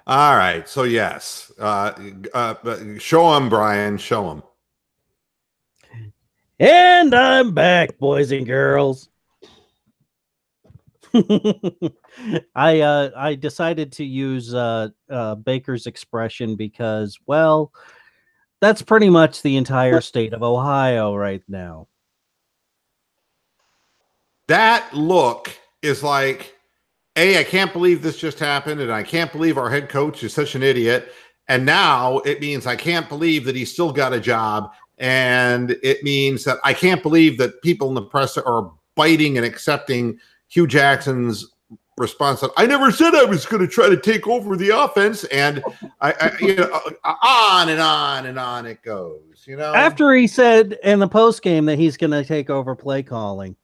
All right. So yes, show him, Brian. Show him. And I'm back, boys and girls. I decided to use Baker's expression because, well, that's pretty much the entire state of Ohio right now. That look is like, I can't believe this just happened, and I can't believe our head coach is such an idiot. And now it means I can't believe that he's still got a job. And it means that I can't believe that people in the press are biting and accepting Hugh Jackson's response that I never said I was going to try to take over the offense. And on and on and on it goes, After he said in the post game that he's going to take over play calling.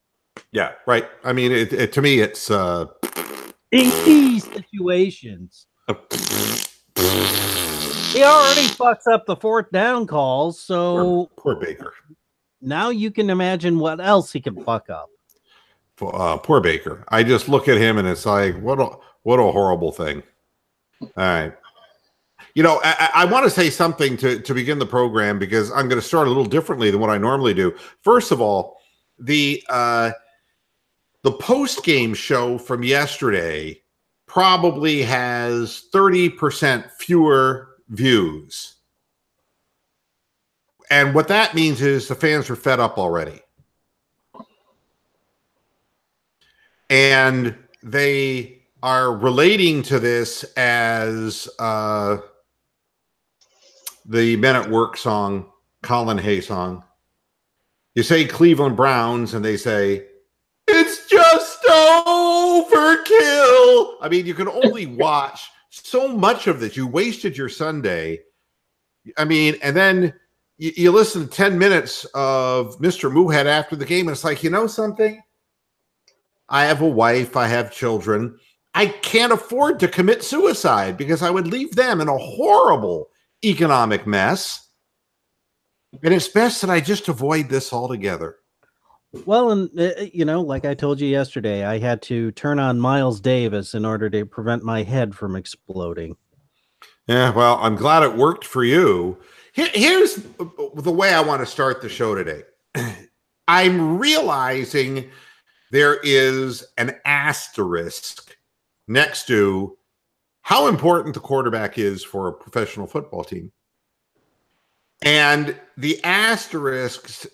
Yeah, right. I mean, to me, it's in key situations. He already fucks up the fourth down calls, so poor Baker. Now you can imagine what else he can fuck up. Poor Baker. I just look at him and it's like, what a horrible thing. All right. I want to say something to begin the program because I'm going to start a little differently than what I normally do. First of all, the post-game show from yesterday probably has 30% fewer views. And what that means is the fans are fed up already. And they are relating to this as the Men at Work song, Colin Hay song. You say Cleveland Browns and they say, it's just overkill. I mean, you can only watch so much of this. You wasted your Sunday. I mean, and then you listen to 10 minutes of Mr. Moohead after the game. And it's like, you know something? I have a wife. I have children. I can't afford to commit suicide because I would leave them in a horrible economic mess. And it's best that I just avoid this altogether. Well, and, like I told you yesterday, I had to turn on Miles Davis in order to prevent my head from exploding. Yeah, well, I'm glad it worked for you. Here's the way I want to start the show today. I'm realizing there is an asterisk next to how important the quarterback is for a professional football team. And the asterisk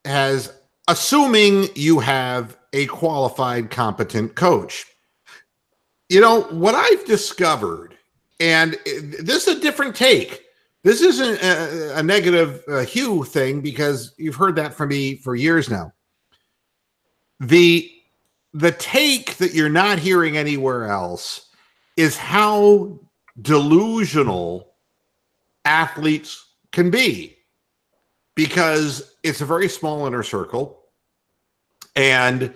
has, assuming you have a qualified, competent coach. What I've discovered, and this is a different take. This isn't a negative Hugh thing because you've heard that from me for years now. The take that you're not hearing anywhere else is how delusional athletes can be, because it's a very small inner circle. And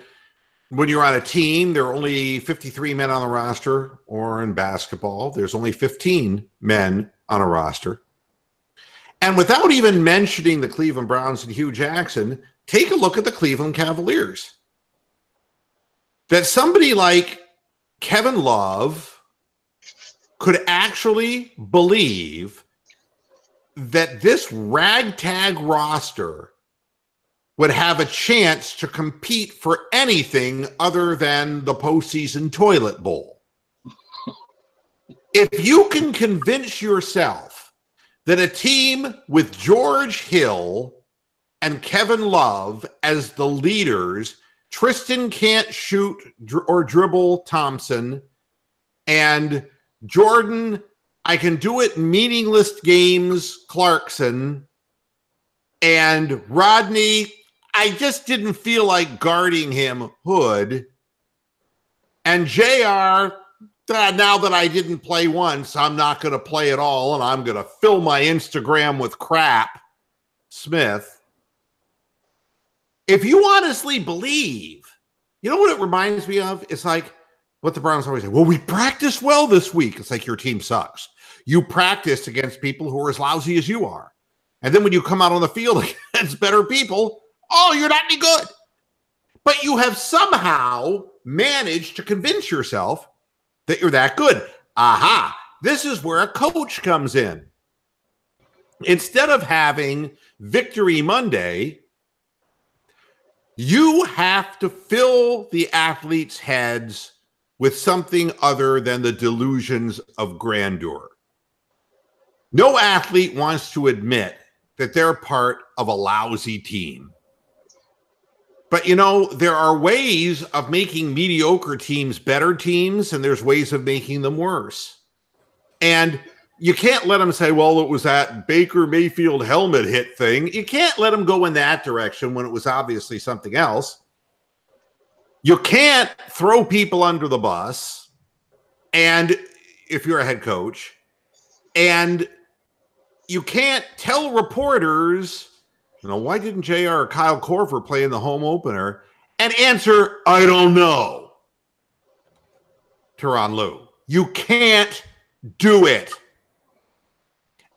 when you're on a team, there are only 53 men on the roster, or in basketball, there's only 15 men on a roster. And without even mentioning the Cleveland Browns and Hugh Jackson, take a look at the Cleveland Cavaliers. That somebody like Kevin Love could actually believe that this ragtag roster would have a chance to compete for anything other than the postseason toilet bowl. If you can convince yourself that a team with George Hill and Kevin Love as the leaders, Tristan can't shoot or dribble Thompson, and Jordan, I can do it meaningless games, Clarkson, and Rodney, I just didn't feel like guarding him, Hood, and JR, now that I didn't play once, I'm not going to play at all, and I'm going to fill my Instagram with crap, Smith. If you honestly believe, you know what it reminds me of? It's like what the Browns always say, well, we practiced well this week. It's like your team sucks. You practiced against people who are as lousy as you are. And then when you come out on the field against better people, oh, you're not any good. But you have somehow managed to convince yourself that you're that good. Aha. this is where a coach comes in. Instead of having Victory Monday, you have to fill the athletes' heads with something other than the delusions of grandeur. No athlete wants to admit that they're part of a lousy team. But, there are ways of making mediocre teams better teams, and there's ways of making them worse. And you can't let them say, well, it was that Baker Mayfield helmet hit thing. You can't let them go in that direction when it was obviously something else. You can't throw people under the bus, and if you're a head coach, and you can't tell reporters, why didn't JR or Kyle Korver play in the home opener, and answer, I don't know, Tyronn Lue. You can't do it.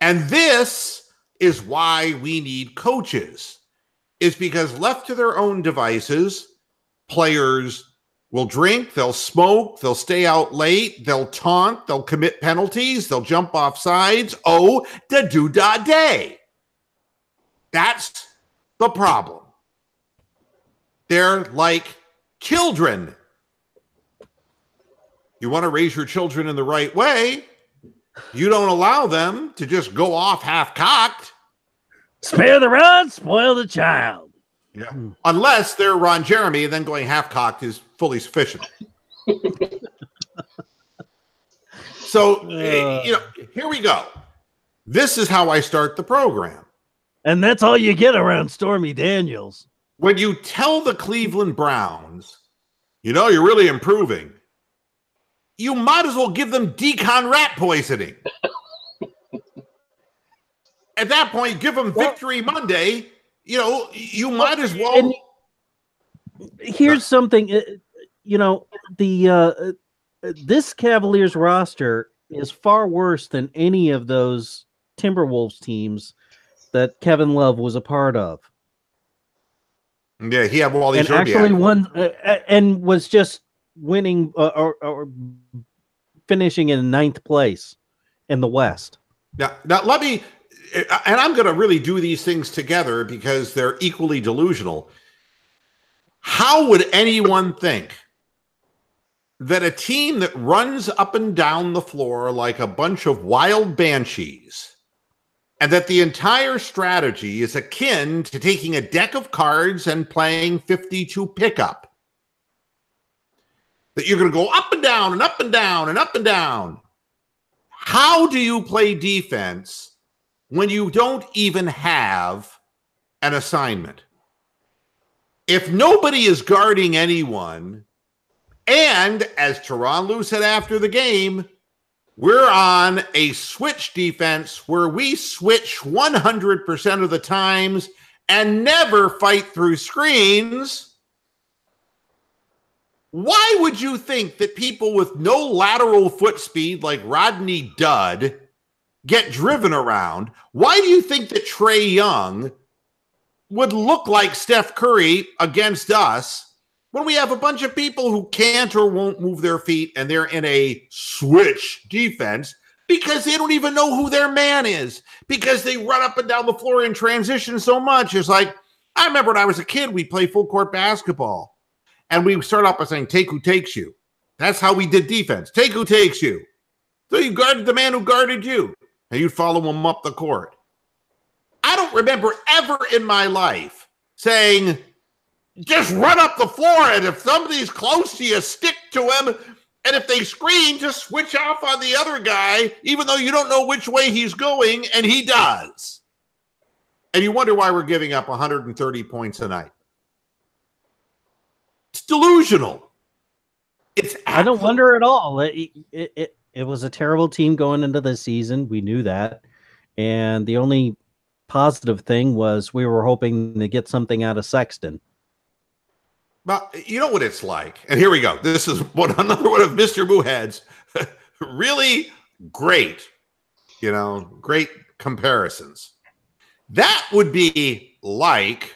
And this is why we need coaches, is because left to their own devices, players will drink, they'll smoke, they'll stay out late, they'll taunt, they'll commit penalties, they'll jump off sides. Oh, da do da day. That's the problem. They're like children. You want to raise your children in the right way. You don't allow them to just go off half-cocked. Spare the rod, spoil the child. Yeah. Unless they're Ron Jeremy, and then going half-cocked is fully sufficient. So, here we go. This is how I start the program. And that's all you get around Stormy Daniels. When you tell the Cleveland Browns, you're really improving, you might as well give them decon rat poisoning. At that point, give them Victory Monday. You might as well. And here's something, this Cavaliers roster is far worse than any of those Timberwolves teams that Kevin Love was a part of. Yeah, he had all these. And actually won and was just winning or finishing in 9th place in the West. Now let me, and I'm going to really do these things together because they're equally delusional. How would anyone think that a team that runs up and down the floor like a bunch of wild banshees, and that the entire strategy is akin to taking a deck of cards and playing 52 pickup, that you're going to go up and down and up and down and up and down? How do you play defense when you don't even have an assignment? If nobody is guarding anyone, and as Tyronn Lue said after the game, we're on a switch defense where we switch 100% of the times and never fight through screens. Why would you think that people with no lateral foot speed like Rodney Dudd get driven around? Why do you think that Trae Young would look like Steph Curry against us when we have a bunch of people who can't or won't move their feet and they're in a switch defense because they don't even know who their man is, because they run up and down the floor in transition so much? It's like, I remember when I was a kid, we played full court basketball and we start off by saying, take who takes you. That's how we did defense. Take who takes you. So you guarded the man who guarded you and you'd follow him up the court. I don't remember ever in my life saying, just run up the floor, and if somebody's close to you, stick to him. And if they screen, just switch off on the other guy, even though you don't know which way he's going, and he does. And you wonder why we're giving up 130 points a night. It's delusional. I don't wonder at all. It was a terrible team going into the season. We knew that. And the only positive thing was we were hoping to get something out of Sexton. Well, you know what it's like. And here we go. This is another one of Mr. Moohead's really great, great comparisons. That would be like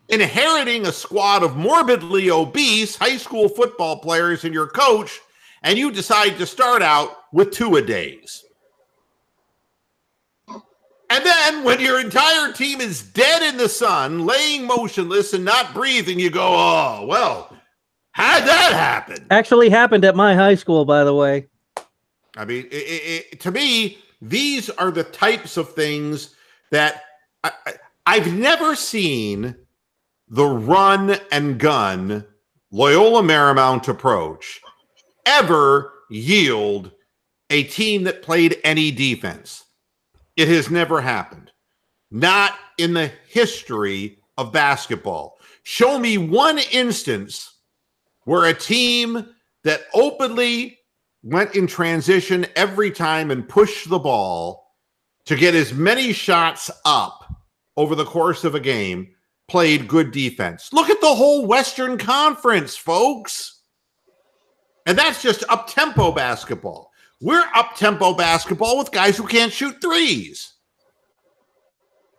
inheriting a squad of morbidly obese high school football players and your coach and you decide to start out with two-a-days. And then when your entire team is dead in the sun, laying motionless and not breathing, you go, oh, well, how'd that happen? Actually happened at my high school, by the way. I mean, to me, these are the types of things that I've never seen the run and gun Loyola Marymount approach ever yield a team that played any defense. It has never happened. Not in the history of basketball. Show me one instance where a team that openly went in transition every time and pushed the ball to get as many shots up over the course of a game played good defense. Look at the whole Western Conference, folks. And that's just up-tempo basketball. We're up-tempo basketball with guys who can't shoot threes.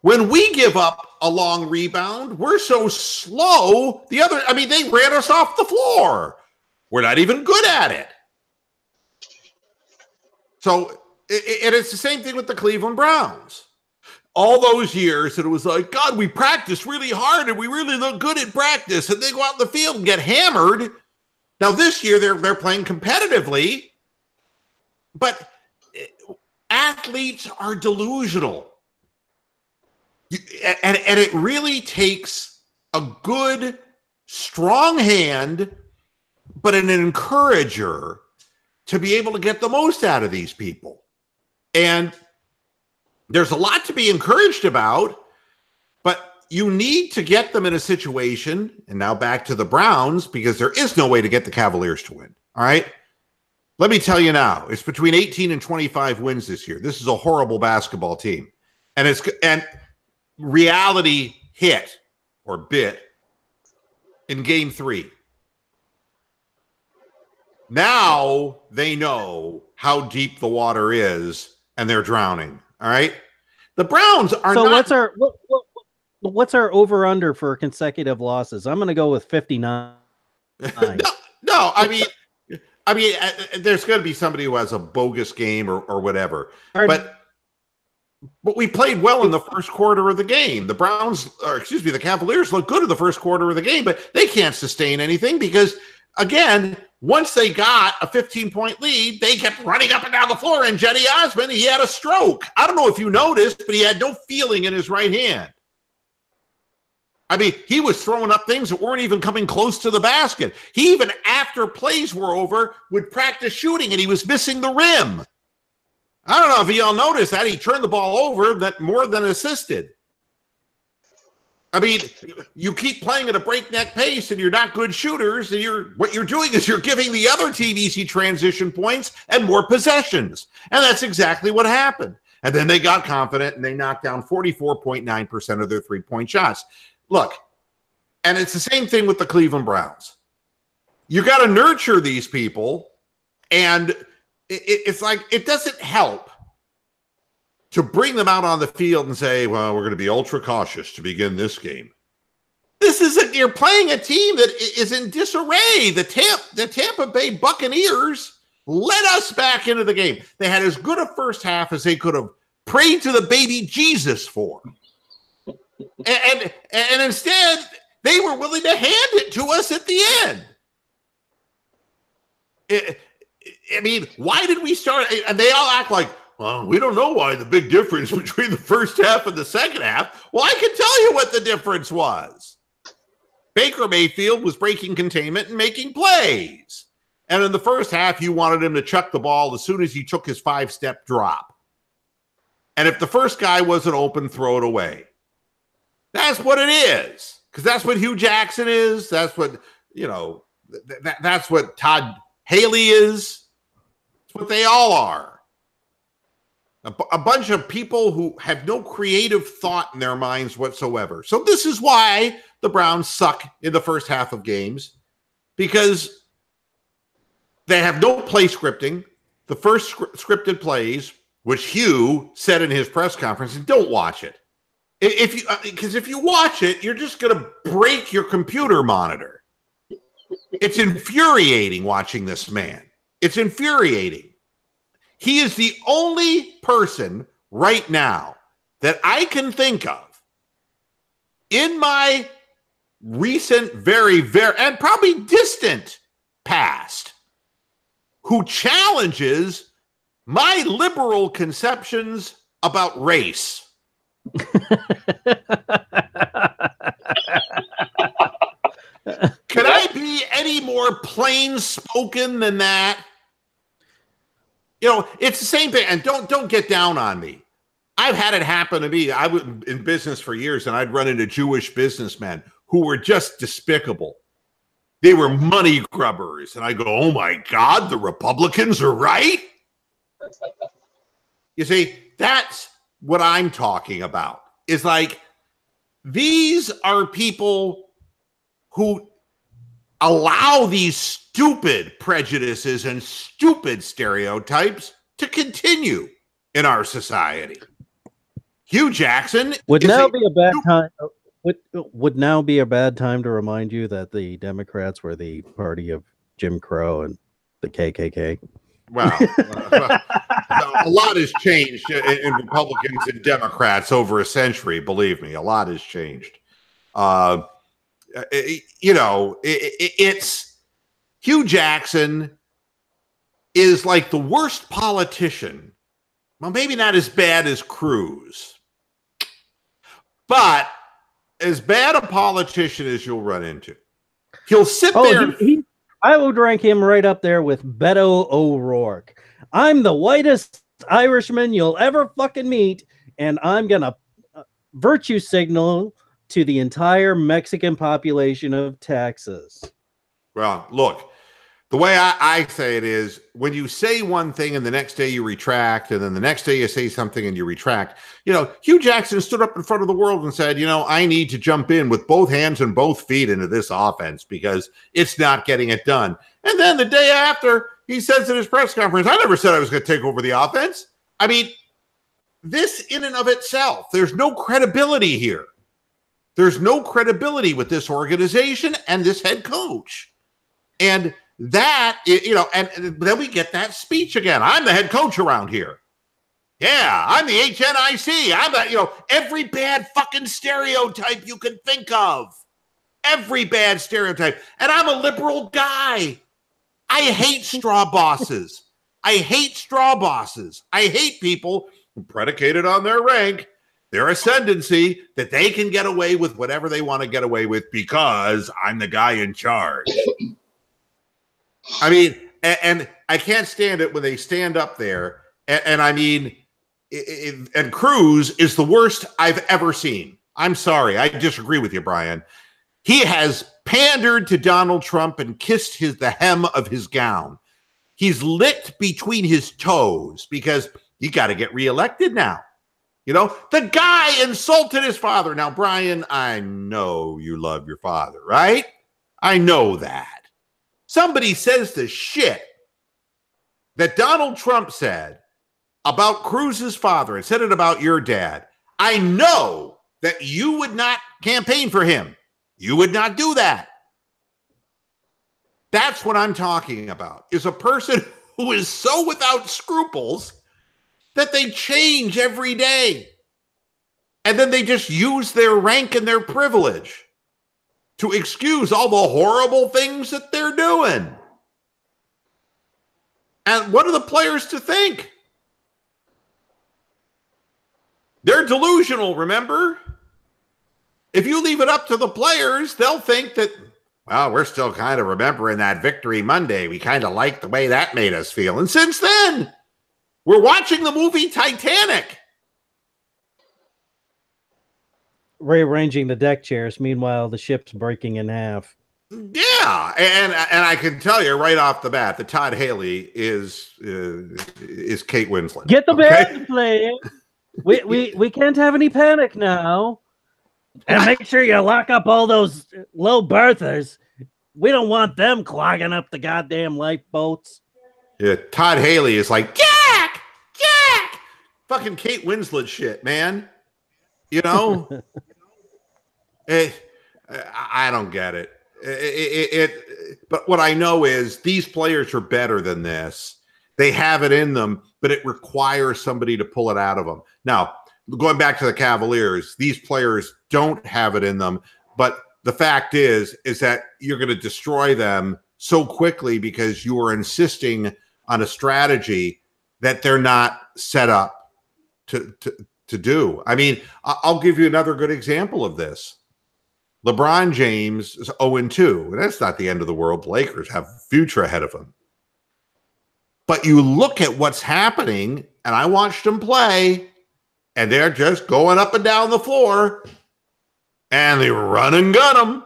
When we give up a long rebound, we're so slow. They ran us off the floor. We're not even good at it. So, it's the same thing with the Cleveland Browns. All those years that it was like, God, we practiced really hard and we really look good at practice, and they go out in the field and get hammered. Now, this year, they're playing competitively. But athletes are delusional. And it really takes a good, strong hand, but an encourager to be able to get the most out of these people. And there's a lot to be encouraged about, but you need to get them in a situation, and now back to the Browns, because there is no way to get the Cavaliers to win. All right? Let me tell you now, it's between 18 and 25 wins this year. This is a horrible basketball team. And reality hit or bit in game 3. Now they know how deep the water is and they're drowning. All right. The Browns are not. So what's our over under for consecutive losses? I'm going to go with 59. No, I mean, there's going to be somebody who has a bogus game or whatever. But we played well in the first quarter of the game. The Cavaliers look good in the first quarter of the game, but they can't sustain anything because, again, once they got a 15-point lead, they kept running up and down the floor. And Jetty Osmond, he had a stroke. I don't know if you noticed, but he had no feeling in his right hand. I mean, he was throwing up things that weren't even coming close to the basket. He even, after plays were over, would practice shooting, and he was missing the rim. I don't know if y'all noticed that. He turned the ball over that more than assisted. I mean, you keep playing at a breakneck pace, and you're not good shooters, and what you're doing is you're giving the other team easy transition points and more possessions. And that's exactly what happened. And then they got confident, and they knocked down 44.9% of their three-point shots. Look, and it's the same thing with the Cleveland Browns. You got to nurture these people, and it's like it doesn't help to bring them out on the field and say, well, we're going to be ultra cautious to begin this game. You're playing a team that is in disarray. The Tampa Bay Buccaneers let us back into the game. They had as good a first half as they could have prayed to the baby Jesus for. And instead, they were willing to hand it to us at the end. I mean, why did we start? And they all act like, well, we don't know why the big difference between the first half and the second half. Well, I can tell you what the difference was. Baker Mayfield was breaking containment and making plays. And in the first half, you wanted him to chuck the ball as soon as he took his 5-step drop. And if the first guy wasn't open, throw it away. That's what it is. Because that's what Hugh Jackson is. That's what, that's what Todd Haley is. It's what they all are. A bunch of people who have no creative thought in their minds whatsoever. So this is why the Browns suck in the first half of games. Because they have no play scripting. The first scripted plays, which Hugh said in his press conference, and don't watch it. Because if you watch it, you're just going to break your computer monitor. It's infuriating watching this man. It's infuriating. He is the only person right now that I can think of in my recent, very, and probably distant past who challenges my liberal conceptions about race. Could I be any more plain spoken than that? It's the same thing. And don't get down on me. I've had it happen to me. I was in business for years, and I'd run into Jewish businessmen who were just despicable. They were money grubbers. And I go, oh my God, the Republicans are right? You see, that's what I'm talking about. Is like, these are people who allow these stupid prejudices and stupid stereotypes to continue in our society. Hugh Jackson would now be a bad time. Would now be a bad time to remind you that the Democrats were the party of Jim Crow and the KKK. Well, a lot has changed in Republicans and Democrats over a century. Believe me, a lot has changed. It's Hugh Jackson is like the worst politician. Well, maybe not as bad as Cruz, but as bad a politician as you'll run into. He'll sit there. I would rank him right up there with Beto O'Rourke. I'm the whitest Irishman you'll ever fucking meet, and I'm going to virtue signal to the entire Mexican population of Texas. Well, look, the way I say it is, when you say one thing and the next day you retract, and then the next day you say something and you retract, Hugh Jackson stood up in front of the world and said, I need to jump in with both hands and both feet into this offense because it's not getting it done. And then the day after, he says at his press conference, I never said I was going to take over the offense. I mean, this in and of itself, there's no credibility here. There's no credibility with this organization and this head coach. And that, and then we get that speech again. I'm the head coach around here. Yeah, I'm the HNIC. I'm every bad fucking stereotype you can think of. Every bad stereotype. And I'm a liberal guy. I hate straw bosses. I hate straw bosses. I hate people who predicated on their rank, their ascendancy, that they can get away with whatever they want to get away with because I'm the guy in charge. I mean, and I can't stand it when they stand up there. And I mean, and Cruz is the worst I've ever seen. I'm sorry. I disagree with you, Brian. He has pandered to Donald Trump and kissed the hem of his gown. He's licked between his toes because you got to get reelected now. The guy insulted his father. Now, Brian, I know you love your father, right? I know that. Somebody says the shit that Donald Trump said about Cruz's father and said it about your dad. I know that you would not campaign for him. You would not do that. That's what I'm talking about, is a person who is so without scruples that they change every day. And then they just use their rank and their privilege to excuse all the horrible things that they're doing. And what are the players to think? They're delusional, remember? If you leave it up to the players, they'll think that, well, we're still kind of remembering that Victory Monday. We kind of like the way that made us feel. And since then, we're watching the movie Titanic. Rearranging the deck chairs. Meanwhile, the ship's breaking in half. Yeah, and I can tell you right off the bat that Todd Haley is Kate Winslet. Get the band playing. We can't have any panic now. And make sure you lock up all those low berthers. We don't want them clogging up the goddamn lifeboats. Yeah, Todd Haley is like, Jack! Fucking Kate Winslet shit, man. I don't get it. But what I know is these players are better than this. They have it in them, but it requires somebody to pull it out of them. Now, going back to the Cavaliers, these players don't have it in them, but the fact is that you're going to destroy them so quickly because you are insisting on a strategy that they're not set up to do. I mean, I'll give you another good example of this. LeBron James is 0-2, and that's not the end of the world. The Lakers have a future ahead of them. But you look at what's happening, and I watched them play, and they're just going up and down the floor, and they run and gun them.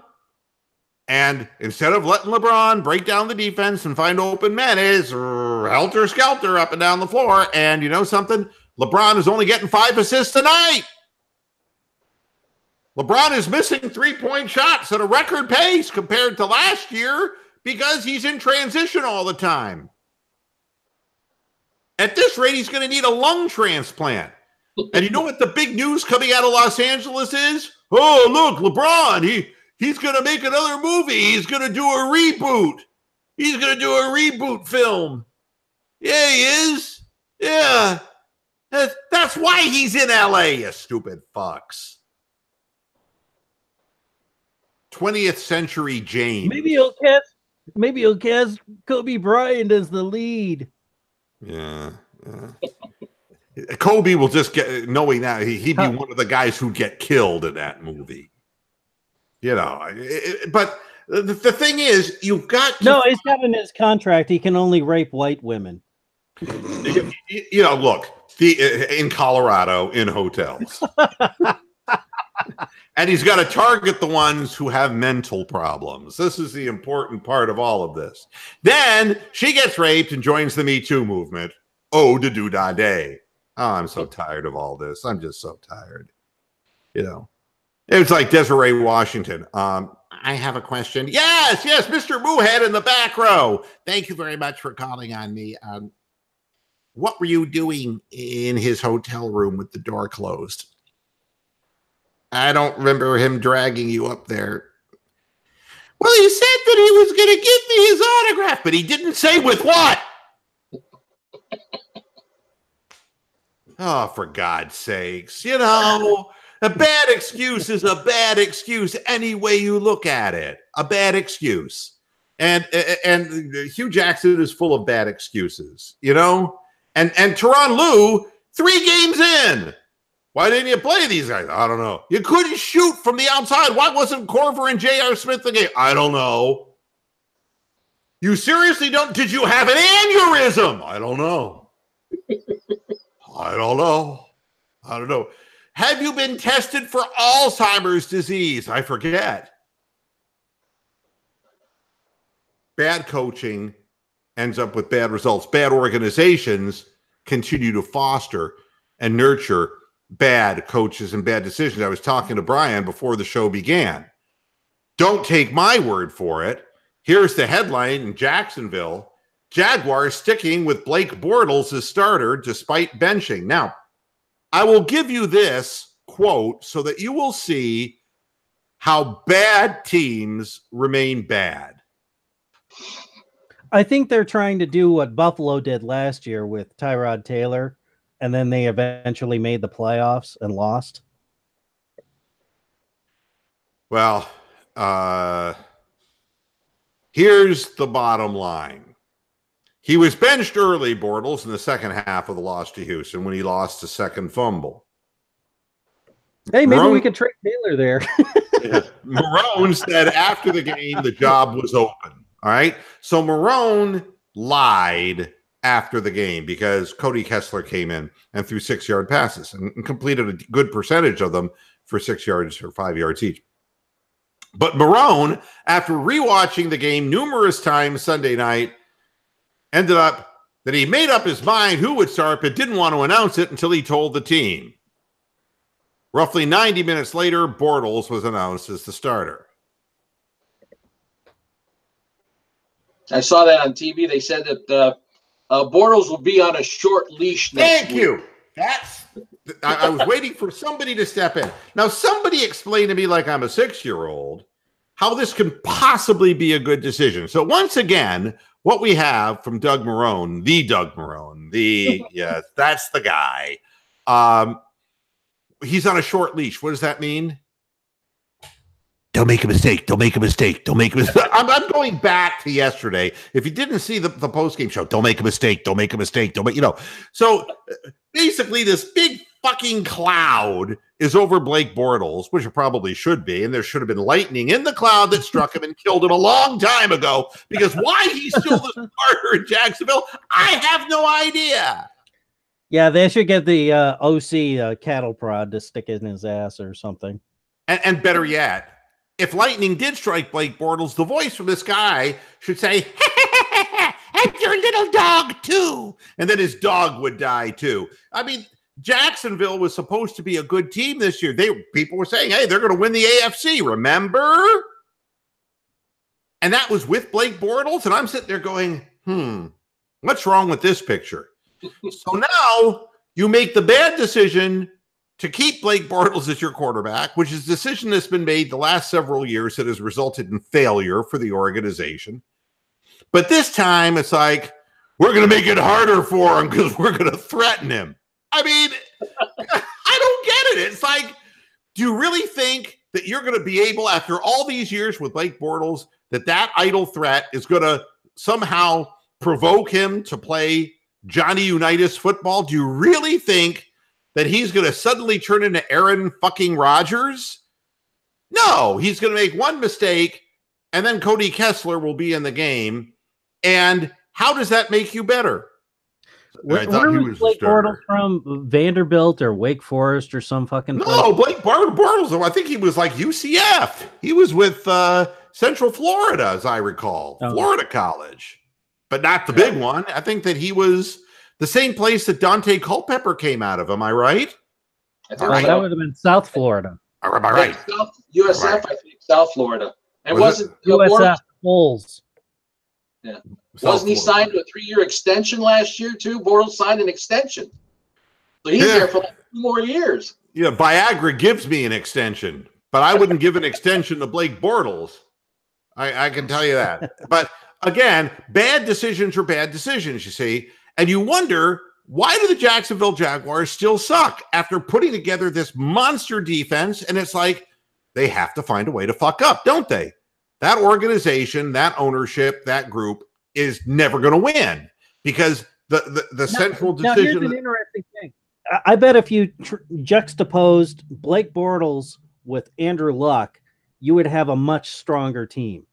And instead of letting LeBron break down the defense and find open men, it's helter-skelter up and down the floor. And you know something? LeBron is only getting 5 assists tonight. LeBron is missing 3-point shots at a record pace compared to last year because he's in transition all the time. At this rate, he's going to need a lung transplant. And you know what the big news coming out of Los Angeles is? Oh, look, LeBron, he's going to make another movie. He's going to do a reboot. He's going to do a reboot film. Yeah, he is. Yeah. That's why he's in L.A., you stupid fucks. 20th Century James. Maybe he'll cast Kobe Bryant as the lead. Yeah. Kobe will just get, knowing that he'd be one of the guys who'd get killed in that movie. You know, but the thing is, you've got to... No, he's got in his contract he can only rape white women. You know, look, in Colorado, in hotels. And he's got to target the ones who have mental problems. This is the important part of all of this. Then she gets raped and joins the Me Too movement. Oh, da do da day. Oh, I'm so tired of all this. I'm just so tired. You know, it's like Desiree Washington. I have a question. Yes, Mr. Moohead in the back row. Thank you very much for calling on me. What were you doing in his hotel room with the door closed? I don't remember him dragging you up there. Well, he said that he was going to give me his autograph, but he didn't say with what. Oh, for God's sakes. You know, a bad excuse is a bad excuse any way you look at it. A bad excuse. And Hugh Jackson is full of bad excuses, you know? And Tyronn Lue, 3 games in. Why didn't you play these guys? I don't know. You couldn't shoot from the outside. Why wasn't Corver and J.R. Smith the game? I don't know. You seriously don't? Did you have an aneurysm? I don't know. I don't know. Have you been tested for Alzheimer's disease? I forget. Bad coaching ends up with bad results. Bad organizations continue to foster and nurture bad coaches and bad decisions. I was talking to Brian before the show began. Don't take my word for it. Here's the headline in Jacksonville. Jaguars sticking with Blake Bortles as starter despite benching. Now, I will give you this quote so that you will see how bad teams remain bad. I think they're trying to do what Buffalo did last year with Tyrod Taylor, and then they eventually made the playoffs and lost. Well, here's the bottom line. He was benched early, Bortles, in the second half of the loss to Houston when he lost the second fumble. Hey, maybe we could trade Taylor there. Marone said after the game the job was open. All right. So Marone lied after the game because Cody Kessler came in and threw 6-yard passes and completed a good percentage of them for 6 yards or 5 yards each. But Marone, after rewatching the game numerous times Sunday night, ended up that he made up his mind who would start, but didn't want to announce it until he told the team. Roughly 90 minutes later, Bortles was announced as the starter. I saw that on TV. They said that Bortles will be on a short leash next week. Thank you. I was waiting for somebody to step in. Now, somebody explained to me like I'm a 6-year-old how this can possibly be a good decision. So once again, what we have from Doug Marrone, yes, that's the guy. He's on a short leash. What does that mean? Don't make a mistake. Don't make a mistake. Don't make a mistake. I'm going back to yesterday. If you didn't see the post-game show, don't make a mistake. Don't make a mistake. Don't make, So basically this big fucking cloud is over Blake Bortles, which it probably should be. And there should have been lightning in the cloud that struck him and killed him a long time ago. Because why he's still the starter in Jacksonville, I have no idea. Yeah, they should get the OC cattle prod to stick it in his ass or something. And better yet, if lightning did strike Blake Bortles, the voice from this guy should say, "I'm your little dog too," and then his dog would die too. I mean, Jacksonville was supposed to be a good team this year. People were saying, "Hey, they're going to win the AFC." Remember? And that was with Blake Bortles, and I'm sitting there going, what's wrong with this picture? So now you make the bad decision to keep Blake Bortles as your quarterback, which is a decision that's been made the last several years that has resulted in failure for the organization. But this time it's like, we're going to make it harder for him because we're going to threaten him. I mean, I don't get it. It's like, do you really think that you're going to be able, after all these years with Blake Bortles, that idle threat is going to somehow provoke him to play Johnny Unitas football? Do you really think that he's going to suddenly turn into Aaron fucking Rodgers? No, he's going to make one mistake, and then Cody Kessler will be in the game. And how does that make you better? Where was Blake Bortles from? Vanderbilt or Wake Forest or some fucking place? No, Blake Bortles, I think he was like UCF. He was with Central Florida, as I recall. Florida College. But not the big one. I think that he was the same place that Dante Culpepper came out of. Am I right? That would have been South Florida. Am I right? USF, right. I think, South Florida. And wasn't USF Bulls. Yeah. Wasn't he signed to a 3-year extension last year, too? Bortles signed an extension. So he's there for like 2 more years. Yeah, Viagra gives me an extension, but I wouldn't give an extension to Blake Bortles. I can tell you that. But again, bad decisions are bad decisions, you see. And you wonder, why do the Jacksonville Jaguars still suck after putting together this monster defense? And it's like, they have to find a way to fuck up, don't they? That organization, that ownership, that group is never going to win because the central decision. Now, here's an interesting thing. I bet if you juxtaposed Blake Bortles with Andrew Luck, you would have a much stronger team.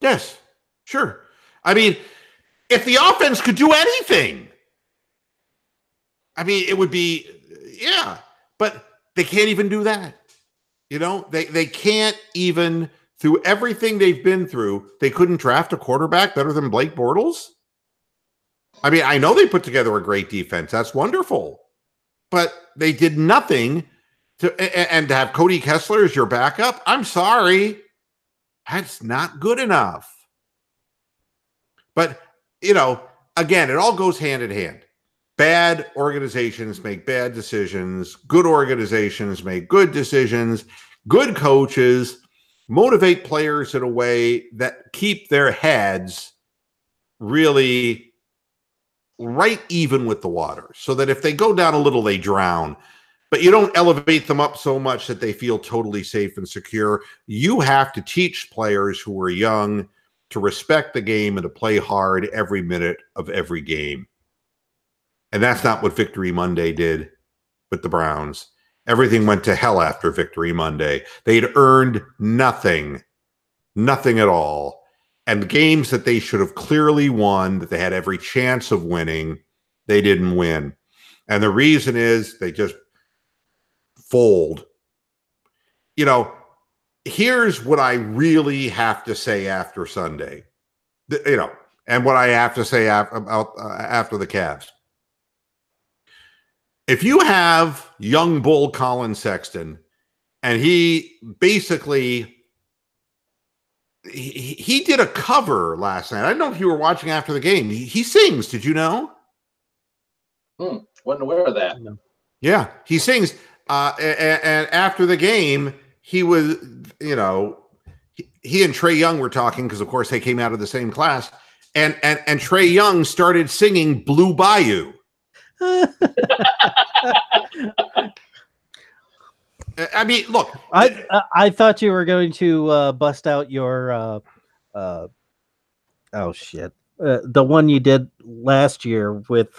Yes, sure. I mean, if the offense could do anything, I mean, it would be, but they can't even do that. They can't even, through everything they've been through, they couldn't draft a quarterback better than Blake Bortles. I mean, I know they put together a great defense. That's wonderful. But they did nothing and to have Cody Kessler as your backup, I'm sorry. That's not good enough. But, again, it all goes hand in hand. Bad organizations make bad decisions. Good organizations make good decisions. Good coaches motivate players in a way that keep their heads really right even with the water, so that if they go down a little, they drown. But you don't elevate them up so much that they feel totally safe and secure. You have to teach players who are young to respect the game and to play hard every minute of every game. And that's not what Victory Monday did with the Browns. Everything went to hell after Victory Monday. They'd earned nothing at all. And the games that they should have clearly won, that they had every chance of winning, they didn't win. And the reason is they just fold. Here's what I really have to say after Sunday, and what I have to say after the Cavs. If you have young bull Colin Sexton, and he basically he did a cover last night. I don't know if you were watching after the game. He sings. Did you know? Wasn't aware of that. No. Yeah, he sings. And after the game, he was, he and Trae Young were talking because, of course, they came out of the same class, and Trae Young started singing Blue Bayou. I mean, look. I thought you were going to bust out your oh shit, the one you did last year with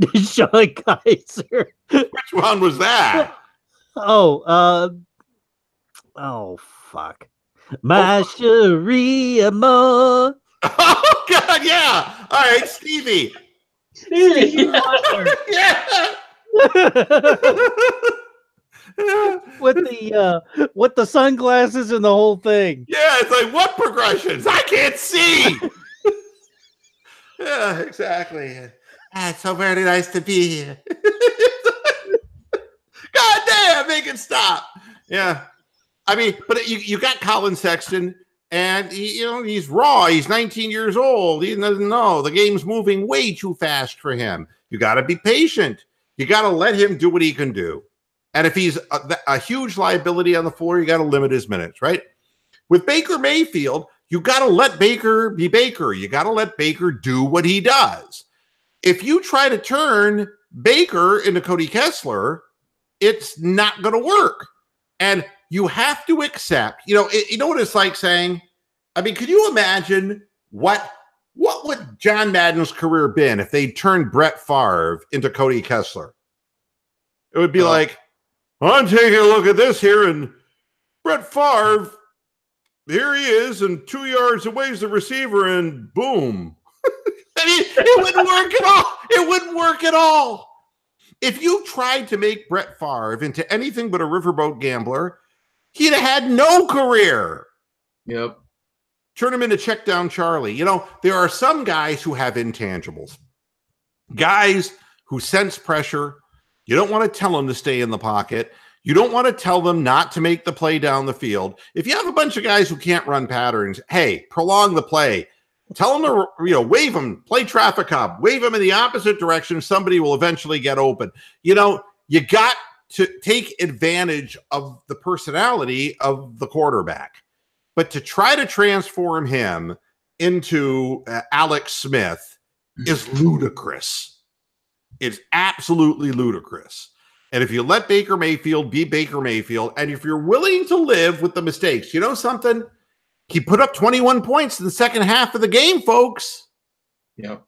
Deshaun Kaiser. Which one was that? Oh fuck, my cherie amour. Oh God, yeah. All right, Stevie. Yeah. with the sunglasses and the whole thing. Yeah, it's like, what progressions? I can't see. Yeah, exactly. It's so very nice to be here. God damn, make it stop. Yeah. I mean, but you got Colin Sexton, and he's raw. He's 19 years old. He doesn't know. The game's moving way too fast for him. You got to be patient. You got to let him do what he can do. And if he's a huge liability on the floor, you got to limit his minutes, right? With Baker Mayfield, you got to let Baker be Baker. You got to let Baker do what he does. If you try to turn Baker into Cody Kessler, it's not going to work. And you have to accept, you know what it's like saying, I mean, could you imagine what would John Madden's career been if they turned Brett Favre into Cody Kessler? It would be like, I'm taking a look at this here, and Brett Favre, here he is, and 2 yards away is the receiver, and boom. I mean, it wouldn't work at all. It wouldn't work at all. If you tried to make Brett Favre into anything but a riverboat gambler, he'd have had no career. Yep. Turn him into check down Charlie. There are some guys who have intangibles. Guys who sense pressure. You don't want to tell them to stay in the pocket. You don't want to tell them not to make the play down the field. If you have a bunch of guys who can't run patterns, hey, prolong the play. Tell them to, wave them, play traffic cop, wave them in the opposite direction. Somebody will eventually get open. You got to take advantage of the personality of the quarterback. But to try to transform him into Alex Smith is ludicrous. It's absolutely ludicrous. And if you let Baker Mayfield be Baker Mayfield, and if you're willing to live with the mistakes, you know something? He put up 21 points in the second half of the game, folks. Yep.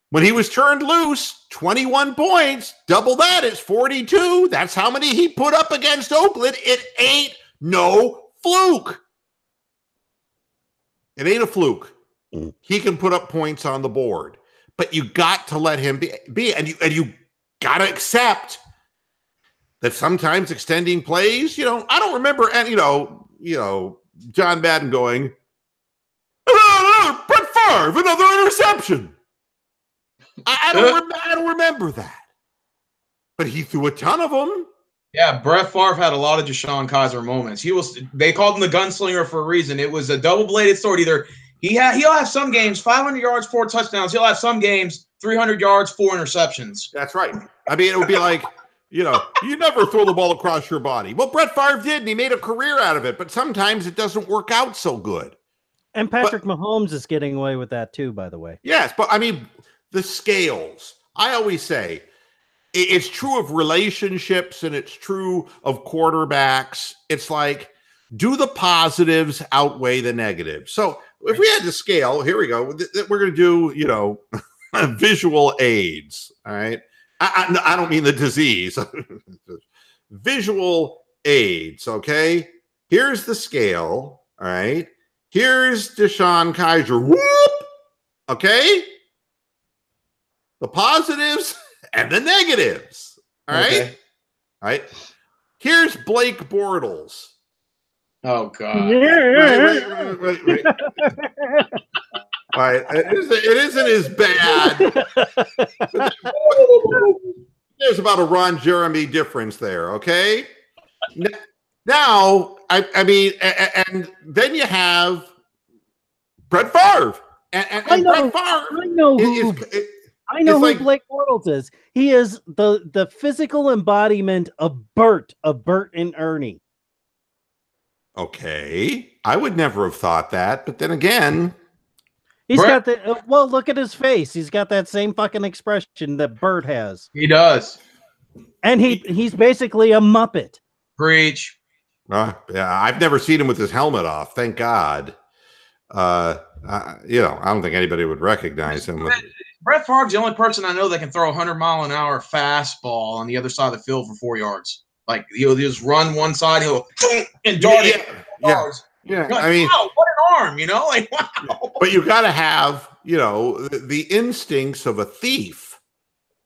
When he was turned loose, 21 points, double that, it's 42. That's how many he put up against Oakland. It ain't no fluke. It ain't a fluke. He can put up points on the board. But you got to let him be, and you got to accept that sometimes extending plays. I don't remember, and John Madden going, Brett Favre, another interception. I don't remember that, but he threw a ton of them. Yeah, Brett Favre had a lot of Deshaun Kaiser moments. They called him the gunslinger for a reason. It was a double-bladed sword. Either he'll have some games 500 yards, 4 touchdowns. He'll have some games 300 yards, 4 interceptions. That's right. I mean, it would be like, you never throw the ball across your body. Well, Brett Favre did, and he made a career out of it. But sometimes it doesn't work out so good. And Patrick Mahomes is getting away with that too, by the way. Yes, but I mean, the scales. I always say it's true of relationships, and it's true of quarterbacks. It's like, do the positives outweigh the negatives? So if we had to scale, here we go. We're going to do, visual aids. All right. I don't mean the disease. Visual aids. Okay. Here's the scale. All right. Here's Deshaun Kaiser. Whoop. Okay. The positives and the negatives. All right. Okay. All right. Here's Blake Bortles. Oh, God. Wait. All right. It isn't as bad. There's about a Ron Jeremy difference there, okay? Now, I mean, and then you have Brett Favre. And Brett Favre. I know who Blake Bortles is. He is the physical embodiment of Bert and Ernie. Okay. I would never have thought that. But then again, he's got the well, look at his face. He's got that same fucking expression that Bert has. He does. And he's basically a Muppet. Preach. Yeah, I've never seen him with his helmet off. Thank God. I don't think anybody would recognize him. Brett Favre's the only person I know that can throw a 100-mile-an-hour fastball on the other side of the field for 4 yards. Like he'll just run one side, he'll and dart it. Yeah. Like, I mean, wow, what an arm, like wow. But you got to have, the instincts of a thief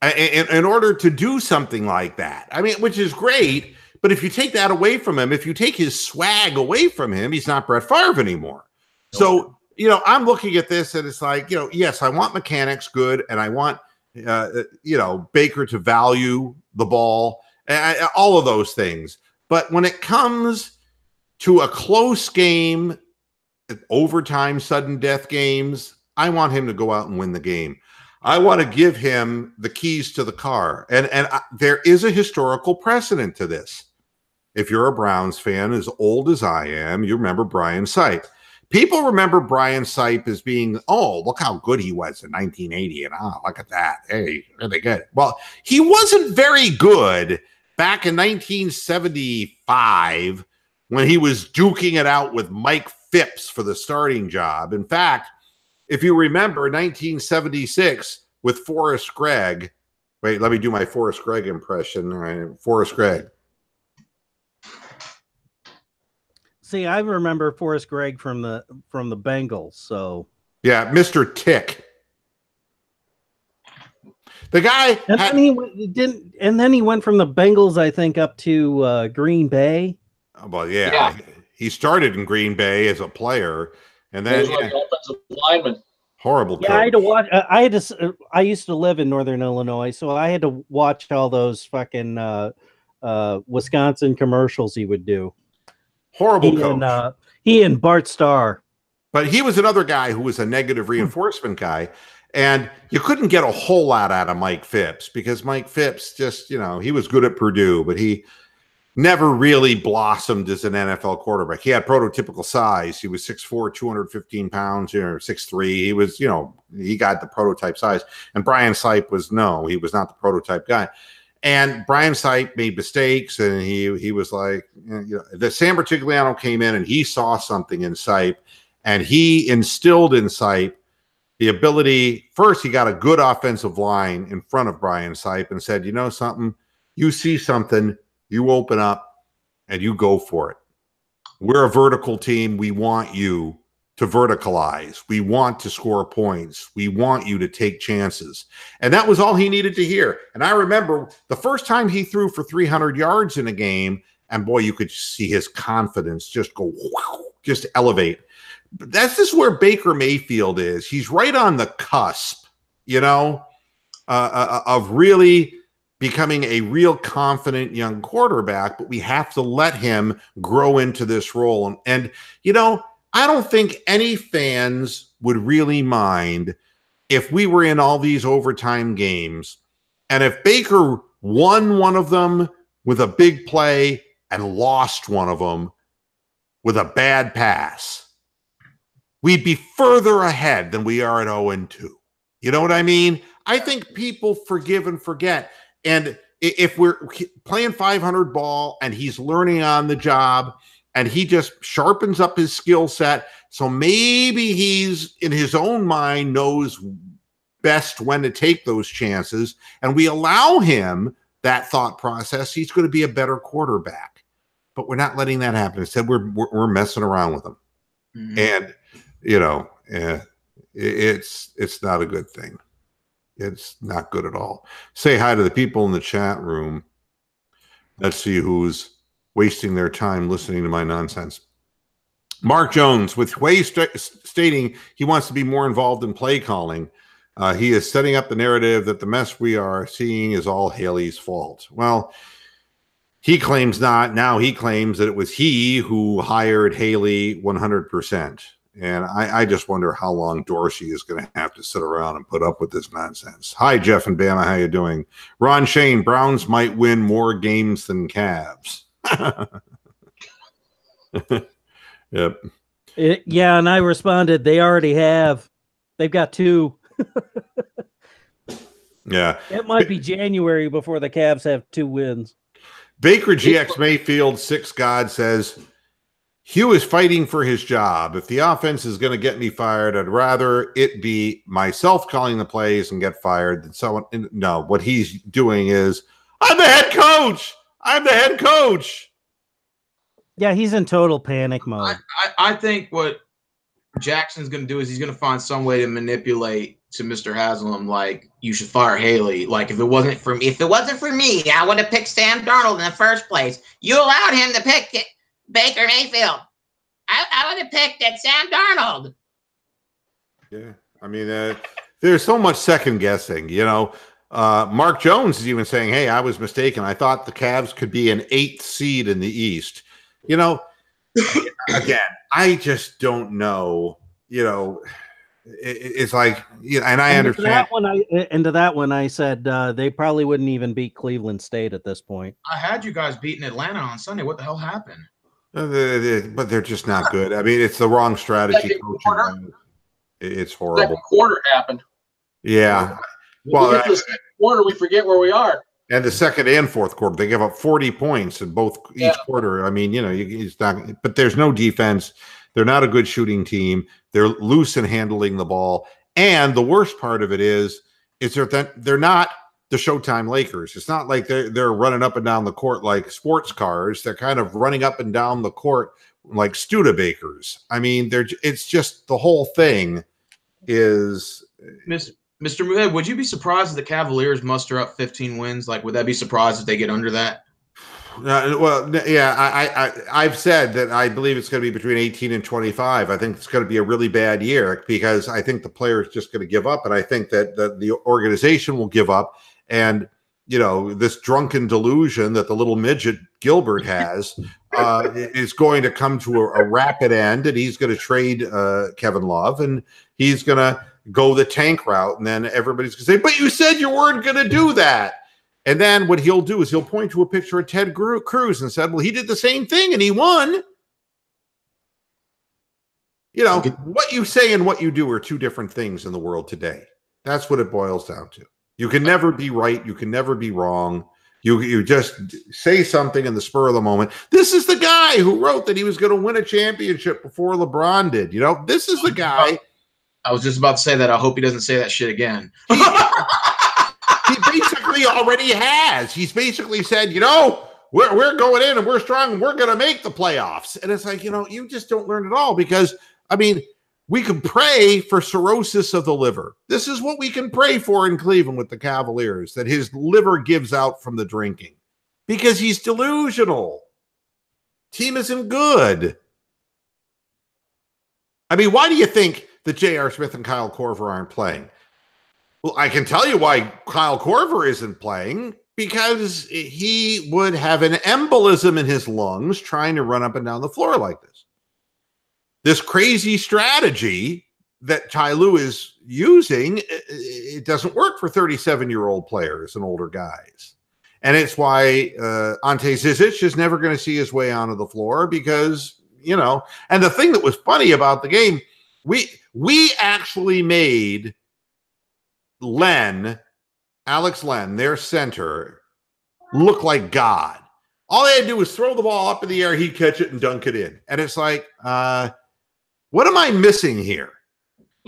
in order to do something like that. I mean, which is great. But if you take that away from him, if you take his swag away from him, he's not Brett Favre anymore. So, I'm looking at this and it's like, yes, I want mechanics good and I want, Baker to value the ball, all of those things. But when it comes to a close game, overtime, sudden death games, I want him to go out and win the game. I want to give him the keys to the car. And there is a historical precedent to this. If you're a Browns fan as old as I am, you remember Brian Sipe. People remember Brian Sipe as being, look how good he was in 1980. And look at that. Hey, really good. Well, he wasn't very good back in 1975 when he was duking it out with Mike Phipps for the starting job. In fact, if you remember 1976 with Forrest Gregg, wait, let me do my Forrest Gregg impression. All right, Forrest Gregg. See, I remember Forrest Gregg from the Bengals. So yeah, Mr. Tick. The guy, then he went from the Bengals, I think, up to Green Bay. Well, yeah, he started in Green Bay as a player, and then offensive lineman. Horrible. Yeah, I had to watch. I used to live in Northern Illinois, so I had to watch all those fucking Wisconsin commercials he would do. Horrible coach. He and Bart Starr. But he was another guy who was a negative reinforcement guy. And you couldn't get a whole lot out of Mike Phipps because Mike Phipps just, he was good at Purdue, but he never really blossomed as an NFL quarterback. He had prototypical size. He was 6'4", 215 pounds, 6'3". He was, he got the prototype size. And Brian Sipe he was not the prototype guy. And Brian Sipe made mistakes, and he was like, the Sam Bertigliano came in, and he saw something in Sipe, and he instilled in Sipe the ability. First, he got a good offensive line in front of Brian Sipe and said, something, you see something, you open up, and you go for it. We're a vertical team. We want you to verticalize. We want to score points. We want you to take chances. And that was all he needed to hear. And I remember the first time he threw for 300 yards in a game, and boy, you could see his confidence just go, wow, just elevate. But that's just where Baker Mayfield is. He's right on the cusp, of really becoming a real confident young quarterback, but we have to let him grow into this role. And I don't think any fans would really mind if we were in all these overtime games and if Baker won one of them with a big play and lost one of them with a bad pass. We'd be further ahead than we are at 0-2. You know what I mean? I think people forgive and forget. And if we're playing 500 ball and he's learning on the job and he just sharpens up his skill set, so maybe he's in his own mind knows best when to take those chances, and we allow him that thought process, he's going to be a better quarterback. But we're not letting that happen. Instead, we're messing around with him. Mm-hmm. And, it's not a good thing. It's not good at all. Say hi to the people in the chat room. Let's see who's wasting their time listening to my nonsense. Mark Jones, with Way stating he wants to be more involved in play calling, he is setting up the narrative that the mess we are seeing is all Haley's fault. Well, he claims not. Now he claims that it was he who hired Haley 100%. And I just wonder how long Dorsey is going to have to sit around and put up with this nonsense. Hi, Jeff and Bama. How you doing? Ron Shane, Browns might win more games than Cavs. Yep. Yeah, and I responded, they've got 2. Yeah. It might be January before the Cavs have 2 wins. Baker GX Mayfield 6 God says, Hugh is fighting for his job. If the offense is going to get me fired, I'd rather it be myself calling the plays and get fired than someone. No, what he's doing is, I'm the head coach. I'm the head coach. Yeah, he's in total panic mode. I think what Jackson's going to do is he's going to find some way to manipulate to Mr. Haslam, like, you should fire Haley. Like, if it wasn't for me, I would have picked Sam Darnold in the first place. You allowed him to pick Baker Mayfield. I would have picked that Sam Darnold. Yeah, I mean, there's so much second guessing. Mark Jones is even saying, "Hey, I was mistaken. I thought the Cavs could be an 8th seed in the East." Again, I just don't know. It's like, and I understand. Into that one, I said they probably wouldn't even beat Cleveland State at this point. I had you guys beating Atlanta on Sunday. What the hell happened? But they're just not good. I mean, it's the wrong strategy. It's horrible. Second quarter happened. Yeah. Well, we get to the second quarter, we forget where we are. And the second and fourth quarter, they give up 40 points in each quarter. I mean, it's not. But there's no defense. They're not a good shooting team. They're loose in handling the ball. And the worst part of it is that they're not the Showtime Lakers. It's not like they're running up and down the court like sports cars. They're kind of running up and down the court like Studebakers. I mean, it's just the whole thing is. Mr. Muhead, would you be surprised if the Cavaliers muster up 15 wins? Like, would that be surprised if they get under that? I've said that I believe it's going to be between 18 and 25. I think it's going to be a really bad year because I think the player is just going to give up, and I think that the organization will give up. And this drunken delusion that the little midget Gilbert has is going to come to a rapid end, and he's going to trade Kevin Love, and he's going to go the tank route, and then everybody's going to say, "But you said you weren't going to do that." And then what he'll do is he'll point to a picture of Ted Cruz and said, "Well, he did the same thing and he won." What you say and what you do are 2 different things in the world today. That's what it boils down to. You can never be right. You can never be wrong. You just say something in the spur of the moment. This is the guy who wrote that he was going to win a championship before LeBron did. This is the guy. I was just about to say that. I hope he doesn't say that shit again. He basically already has. He's basically said, we're going in and we're strong and we're going to make the playoffs. And it's like, you just don't learn it all because, I mean, we can pray for cirrhosis of the liver. This is what we can pray for in Cleveland with the Cavaliers, that his liver gives out from the drinking because he's delusional. Team isn't good. I mean, why do you think that J.R. Smith and Kyle Korver aren't playing? Well, I can tell you why Kyle Korver isn't playing, because he would have an embolism in his lungs trying to run up and down the floor like this. This crazy strategy that Ty Lue is using, it doesn't work for 37-year-old players and older guys. And it's why Ante Zizic is never going to see his way onto the floor because, and the thing that was funny about the game, we actually made Alex Len, their center, look like God. All they had to do was throw the ball up in the air, he'd catch it and dunk it in. And it's like, what am I missing here?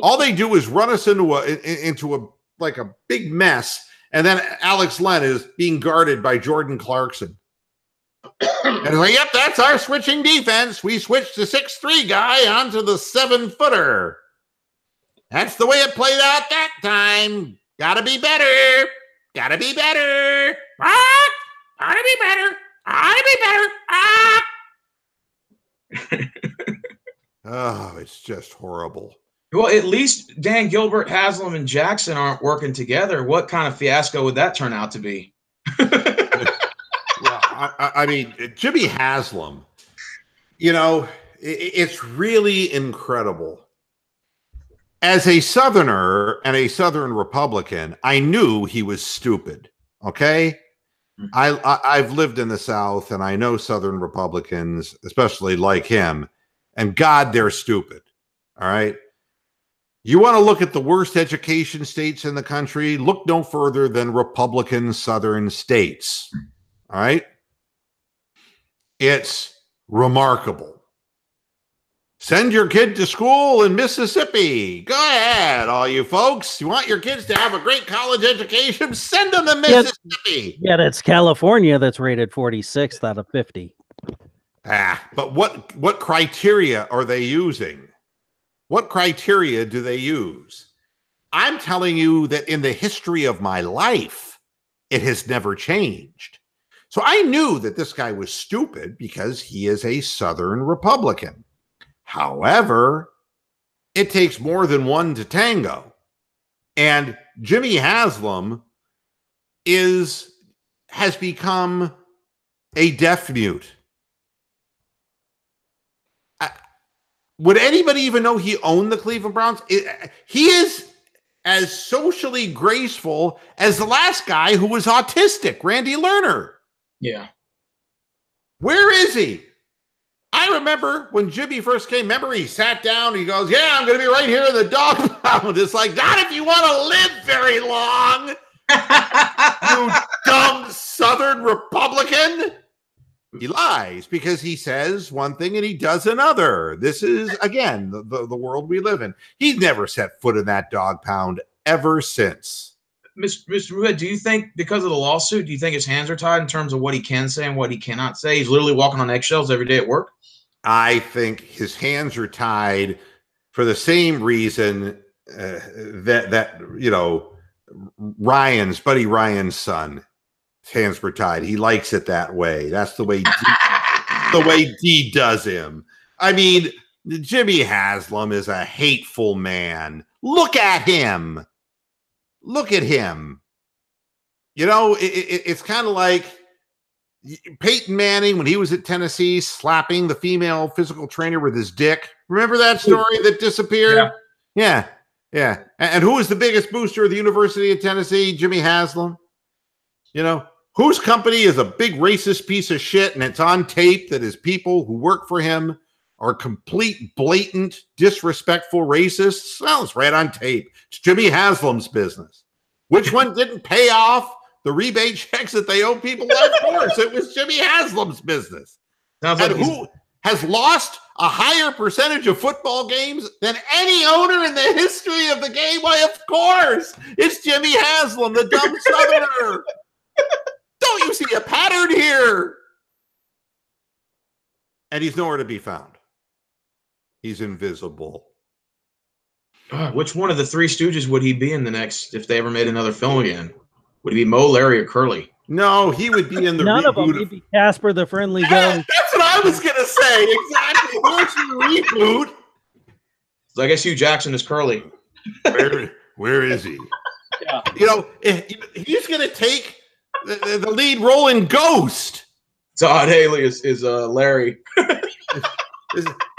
All they do is run us into a big mess, and then Alex Len is being guarded by Jordan Clarkson. And it's like, yep, that's our switching defense. We switched the 6'3" guy onto the 7-footer. That's the way it played out that time. Gotta be better. Gotta be better. Ah! Gotta be better. Gotta be better. Ah! Oh, it's just horrible. Well, at least Dan Gilbert, Haslam, and Jackson aren't working together. What kind of fiasco would that turn out to be? Well, I mean, Jimmy Haslam, it's really incredible. As a Southerner and a Southern Republican, I knew he was stupid. Okay. I've lived in the South and I know Southern Republicans, especially like him. And God, they're stupid. All right. You want to look at the worst education states in the country? Look no further than Republican southern states. All right. It's remarkable. Send your kid to school in Mississippi. Go ahead, all you folks. You want your kids to have a great college education? Send them to Mississippi. Yeah, it's California that's rated 46th out of 50. But what criteria are they using? What criteria do they use? I'm telling you that in the history of my life, it has never changed. So I knew that this guy was stupid because he is a Southern Republican. However, it takes more than one to tango. And Jimmy Haslam has become a deaf mute. Would anybody even know he owned the Cleveland Browns? He is as socially graceful as the last guy who was autistic, Randy Lerner. Yeah. Where is he? I remember when Jimmy first came, remember he sat down, he goes, yeah, I'm going to be right here in the dog pound. It's like, not if you want to live very long, you dumb Southern Republican. He lies because he says one thing and he does another. This is, again, the world we live in. He's never set foot in that dog pound ever since. Mr. Ruhed, do you think because of the lawsuit, do you think his hands are tied in terms of what he can say and what he cannot say? He's literally walking on eggshells every day at work? I think his hands are tied for the same reason that you know, Buddy Ryan's son. His hands were tied. He likes it that way. That's the way D does him. I mean, Jimmy Haslam is a hateful man. Look at him. Look at him. You know, it's kind of like Peyton Manning when he was at Tennessee slapping the female physical trainer with his dick. Remember that story that disappeared? Yeah. And who was the biggest booster of the University of Tennessee? Jimmy Haslam. You know, whose company is a big racist piece of shit and it's on tape that his people who work for him are complete, blatant, disrespectful racists? Well, it's right on tape. It's Jimmy Haslam's business. Which one didn't pay off the rebate checks that they owe people? Of course, it was Jimmy Haslam's business. And who has lost a higher percentage of football games than any owner in the history of the game? Why, of course, it's Jimmy Haslam, the dumb Southerner. Don't you see a pattern here? And he's nowhere to be found. He's invisible. Which one of the Three Stooges would he be in the next, if they ever made another film again? Would he be Moe, Larry, or Curly? No, he would be in the None reboot. Of them. He'd be Casper the Friendly Ghost. That's what I was going to say. Exactly. Where's your reboot? So I guess Hugh Jackson is Curly. Where is he? Yeah. You know, he's going to take the lead role in Ghost. Todd Haley is Larry.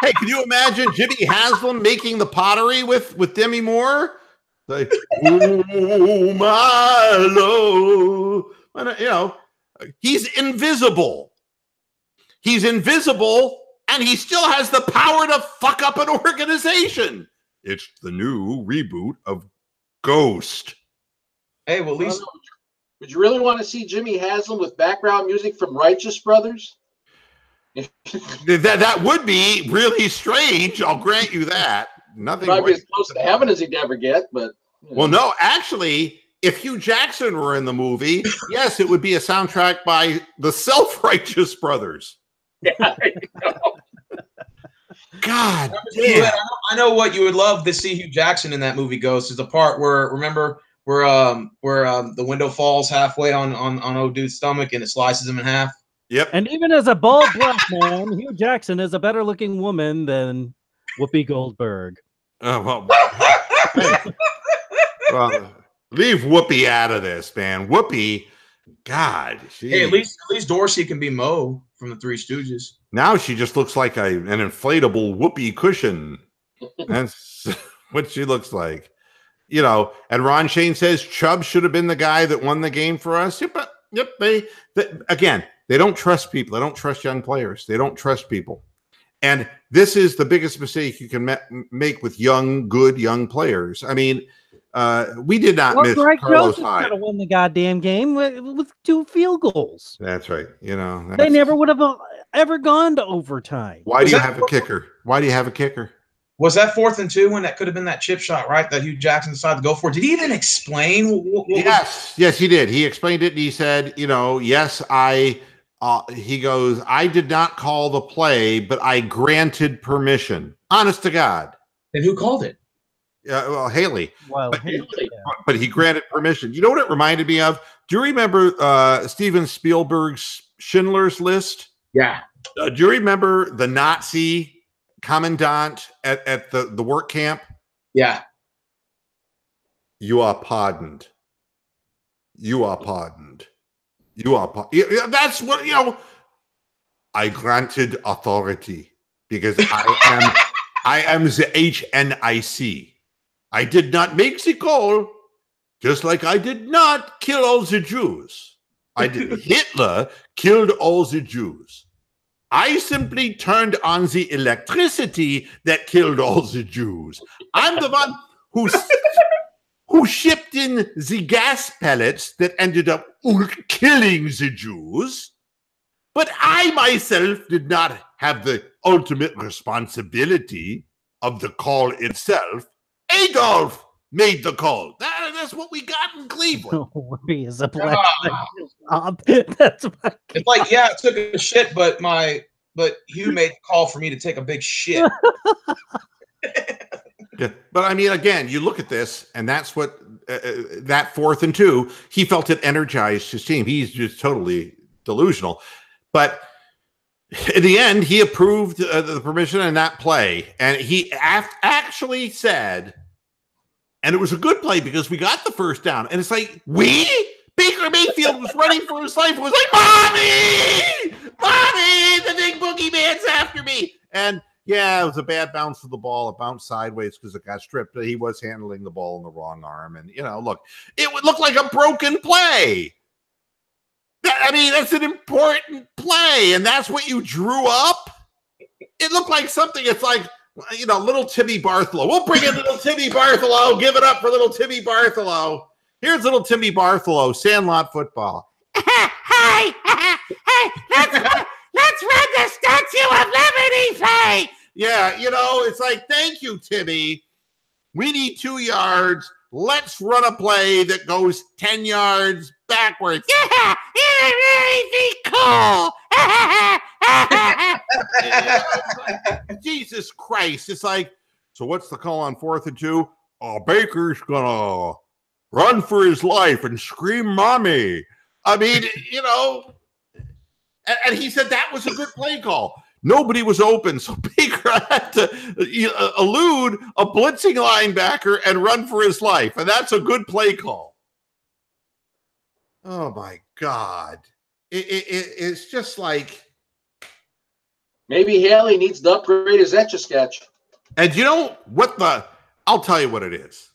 Hey, can you imagine Jimmy Haslam making the pottery with Demi Moore? Like, oh my Lord. You know, he's invisible. He's invisible, and he still has the power to fuck up an organization. It's the new reboot of Ghost. Hey, well, at least. Would you really want to see Jimmy Haslam with background music from Righteous Brothers? That would be really strange. I'll grant you that. Nothing probably as close to heaven as he'd ever get, but you know. Well, no, actually, if Hugh Jackson were in the movie, yes, it would be a soundtrack by the Self-Righteous Brothers. Yeah, there you go. God damn. I know what you would love to see Hugh Jackson in that movie Ghost is the part where, remember, where the window falls halfway on old dude's stomach and it slices him in half. Yep. And even as a bald black man, Hugh Jackson is a better looking woman than Whoopi Goldberg. Oh, well, leave Whoopi out of this, man. Whoopi, God. Hey, at least Dorsey can be Moe from the Three Stooges. Now she just looks like an inflatable whoopee cushion. That's what she looks like. You know, and Ron Shane says Chubb should have been the guy that won the game for us. Yep. Again, they don't trust people. They don't trust young players. They don't trust people. And this is the biggest mistake you can make with good young players. I mean, we did not miss Greg Carlos Joseph Hyde. could have won the goddamn game with 2 field goals. That's right. They never would have ever gone to overtime. Why do you have a kicker? Why do you have a kicker? Was that 4th and 2 when that could have been that chip shot, right? That Hugh Jackson decided to go for. Did he even explain? Yes, he did. He explained it, and he said, yes, he goes, I did not call the play, but I granted permission. Honest to God. And who called it? Well, Haley. Well, but he granted permission. You know what it reminded me of? Do you remember Steven Spielberg's Schindler's List? Yeah. Do you remember the Nazi commandant at the work camp? Yeah. You are pardoned. You are pardoned. You are that's what I granted authority because I am the HNIC. I did not make the call, just like I did not kill all the Jews. Hitler killed all the Jews. I simply turned on the electricity that killed all the Jews. I'm the one who shipped in the gas pellets that ended up killing the Jews. But I myself did not have the ultimate responsibility of the call itself. Adolf made the call. That's what we got in Cleveland. He is a black That's it's like, yeah, I took a shit, but Hugh made the call for me to take a big shit. Yeah, but I mean, again, you look at this, and that's what that 4th and 2. He felt it energized his team. He's just totally delusional, but in the end, he approved the permission in that play, and he actually said, and it was a good play because we got the first down, and it's like Baker Mayfield was running for his life. It was like, Mommy, the big boogeyman's after me, and. Yeah, it was a bad bounce of the ball. It bounced sideways because it got stripped. He was handling the ball in the wrong arm. And, look, it would look like a broken play. That's an important play. And that's what you drew up. It looked like something. It's like, little Timmy Bartholow. We'll bring in little Timmy Bartholow. Give it up for little Timmy Bartholow. Here's little Timmy Bartholow, Sandlot football. Hey, let's run the Statue of Liberty play. Yeah, it's like, thank you, Timmy. We need 2 yards. Let's run a play that goes 10 yards backwards. Yeah, it'd be cool. Jesus Christ. It's like, so what's the call on 4th and 2? Oh, Baker's gonna run for his life and scream, Mommy. And he said that was a good play call. Nobody was open, so Baker had to elude a blitzing linebacker and run for his life, and that's a good play call. Oh, my God. It's just like... Maybe Haley needs to upgrade his Etch-a-Sketch. And you know what I'll tell you what it is.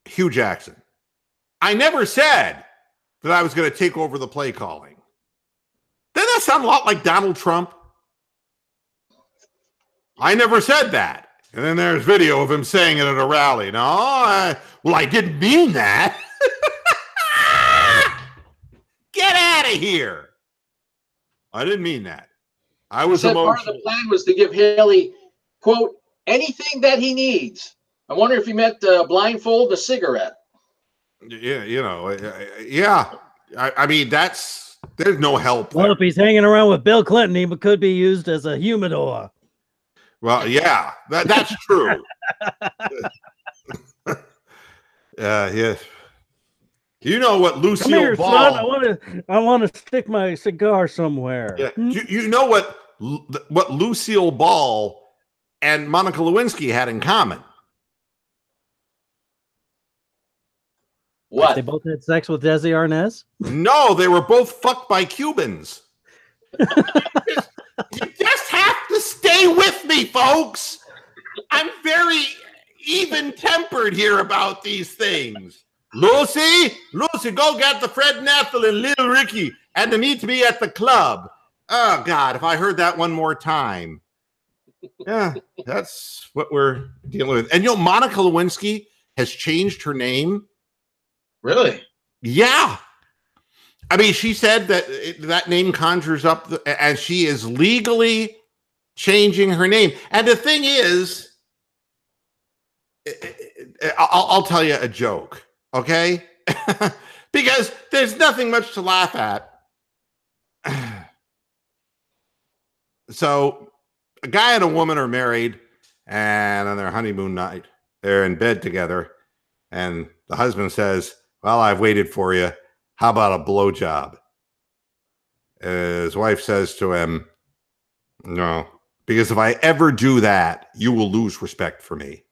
Hugh Jackson. I never said that I was going to take over the play calling. Doesn't that sound a lot like Donald Trump? I never said that. And then there's video of him saying it at a rally. No, I didn't mean that. Get out of here. I didn't mean that. I was emotional. Part of the plan was to give Haley, quote, anything that he needs. I wonder if he meant blindfold a cigarette. Yeah, yeah. There's no help. Well, if he's hanging around with Bill Clinton, he could be used as a humidor. Well, yeah, that's true. Yes. You know what Lucille Come here, Ball? Son, I want to stick my cigar somewhere. Yeah. You know what Lucille Ball and Monica Lewinsky had in common? What? They both had sex with Desi Arnaz? No, they were both fucked by Cubans. You just have to stay with me, folks. I'm very even-tempered here about these things. Lucy, go get the Fred Nethel and Lil Ricky and they need to be at the club. Oh, God, if I heard that one more time. Yeah, that's what we're dealing with. And Monica Lewinsky has changed her name. Really? Yeah. I mean, she said that that name conjures up, and she is legally changing her name. And the thing is, I'll tell you a joke, okay? Because there's nothing much to laugh at. So a guy and a woman are married, and on their honeymoon night, they're in bed together, and the husband says, well, I've waited for you. How about a blowjob? His wife says to him, no, because if I ever do that, you will lose respect for me.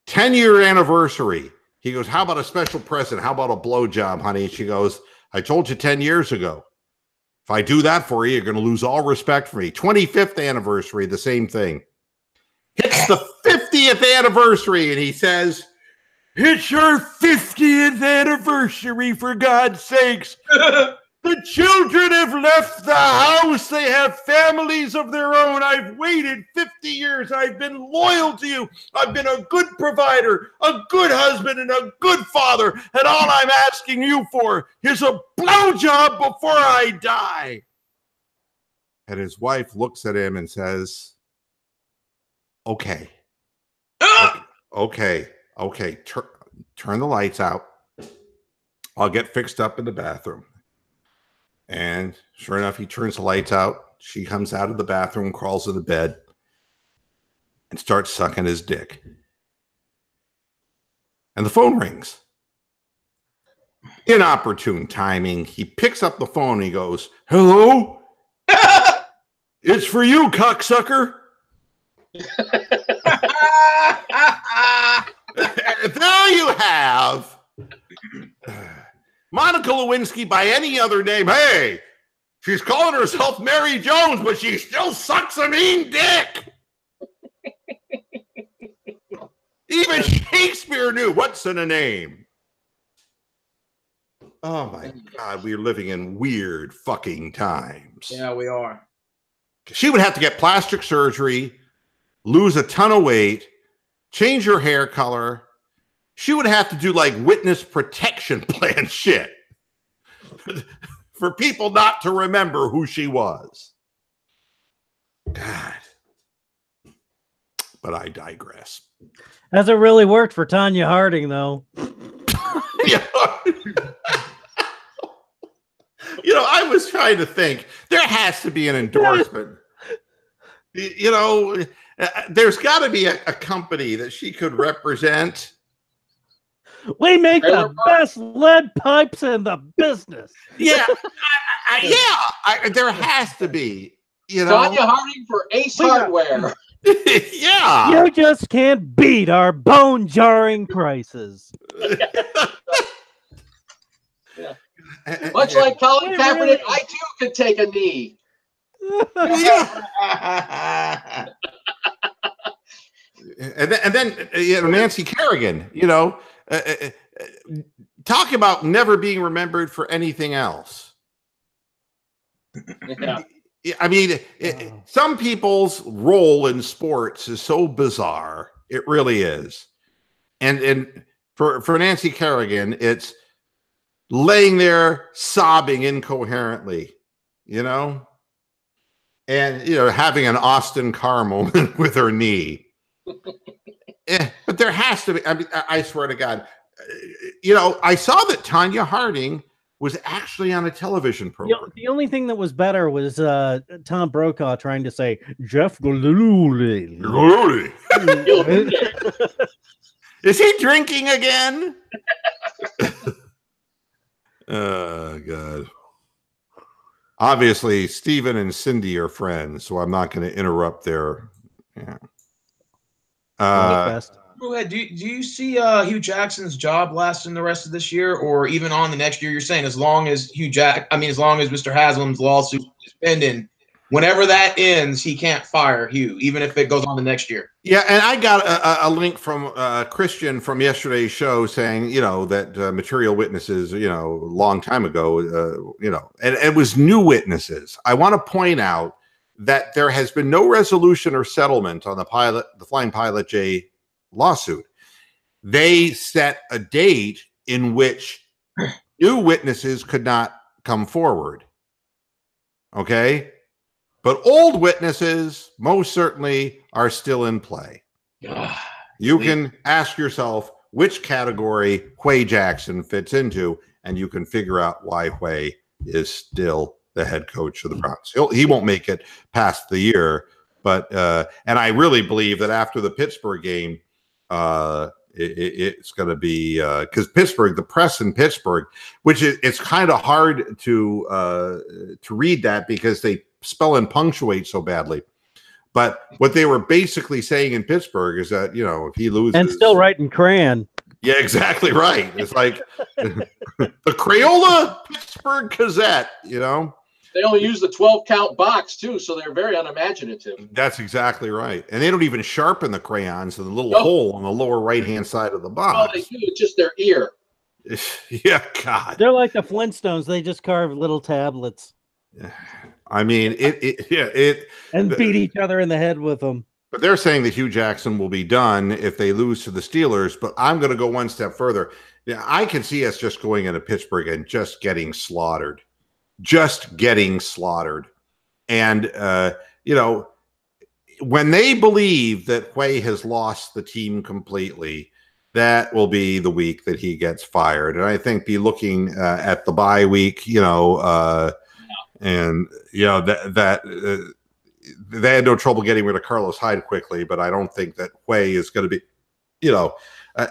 10-year anniversary. He goes, how about a special present? How about a blowjob, honey? She goes, I told you 10 years ago. If I do that for you, you're going to lose all respect for me. 25th anniversary, the same thing. Hits the 50th anniversary, and he says, it's your 50th anniversary, for God's sakes. The children have left the house. They have families of their own. I've waited 50 years. I've been loyal to you. I've been a good provider, a good husband, and a good father. And all I'm asking you for is a blowjob before I die. And his wife looks at him and says, okay. Okay. Turn the lights out. I'll get fixed up in the bathroom. And sure enough, he turns the lights out. She comes out of the bathroom, crawls to the bed, and starts sucking his dick. And the phone rings. Inopportune timing. He picks up the phone and he goes, hello? It's for you, cocksucker. There you have Monica Lewinsky by any other name. Hey, she's calling herself Mary Jones, but she still sucks a mean dick. Even Shakespeare knew what's in a name. Oh my God, we're living in weird fucking times. Yeah, we are. She would have to get plastic surgery, lose a ton of weight, change her hair color. She would have to do like witness protection plan shit for people not to remember who she was. God. But I digress. Hasn't really worked for Tanya Harding, though. I was trying to think. There has to be an endorsement. There's got to be a company that she could represent. We make the best lead pipes in the business. Yeah, there has to be. Tanya Harding for Ace Hardware. Yeah, you just can't beat our bone-jarring prices. Yeah. Much like Colin Kaepernick, I too could take a knee. And then Nancy Kerrigan, talk about never being remembered for anything else. Yeah. I mean, some people's role in sports is so bizarre. It really is. And for Nancy Kerrigan, it's laying there sobbing incoherently, and having an Austin Carr moment with her knee. But there has to be. I mean, I swear to God, I saw that Tanya Harding was actually on a television program. The only thing that was better was Tom Brokaw trying to say Jeff Galooly. Is he drinking again? Oh, God. Obviously, Stephen and Cindy are friends, so I'm not going to interrupt their. Yeah. Go ahead. Do you see Hugh Jackson's job lasting the rest of this year, or even on the next year? You're saying as long as as long as Mr. Haslam's lawsuit is pending, whenever that ends, he can't fire Hugh, even if it goes on the next year. Yeah, and I got a link from Christian from yesterday's show saying, that material witnesses, a long time ago, and it was new witnesses. I want to point out that there has been no resolution or settlement on the Flying Pilot J lawsuit. They set a date in which new witnesses could not come forward. Okay? But old witnesses most certainly are still in play. You can ask yourself which category Huey Jackson fits into, and you can figure out why Huey is still the head coach of the Browns. He won't make it past the year, but and I really believe that after the Pittsburgh game, it's going to be because Pittsburgh, the press in Pittsburgh, which it's kind of hard to read that because they spell and punctuate so badly. But what they were basically saying in Pittsburgh is that, if he loses, and still writing crayon. Yeah, exactly right. It's like the Crayola Pittsburgh Gazette, They only use the 12-count box, too, so they're very unimaginative. That's exactly right. And they don't even sharpen the crayons in the little hole on the lower right-hand side of the box. All they do is just their ear. Yeah, God. They're like the Flintstones. They just carve little tablets. I mean, and beat each other in the head with them. But they're saying that Hugh Jackson will be done if they lose to the Steelers. But I'm going to go one step further. Yeah, I can see us just going into Pittsburgh and just getting slaughtered. And, when they believe that Huey has lost the team completely, that will be the week that he gets fired. And I think be looking at the bye week, they had no trouble getting rid of Carlos Hyde quickly, but I don't think that Huey is going to be,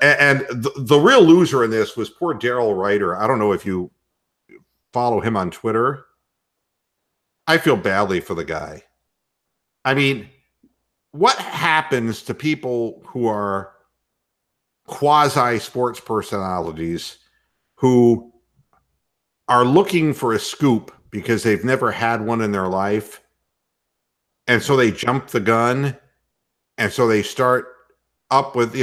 and the real loser in this was poor Daryl Ryder. I don't know if you follow him on Twitter. I feel badly for the guy. I mean, what happens to people who are quasi-sports personalities who are looking for a scoop because they've never had one in their life, and so they jump the gun, and so they start up with,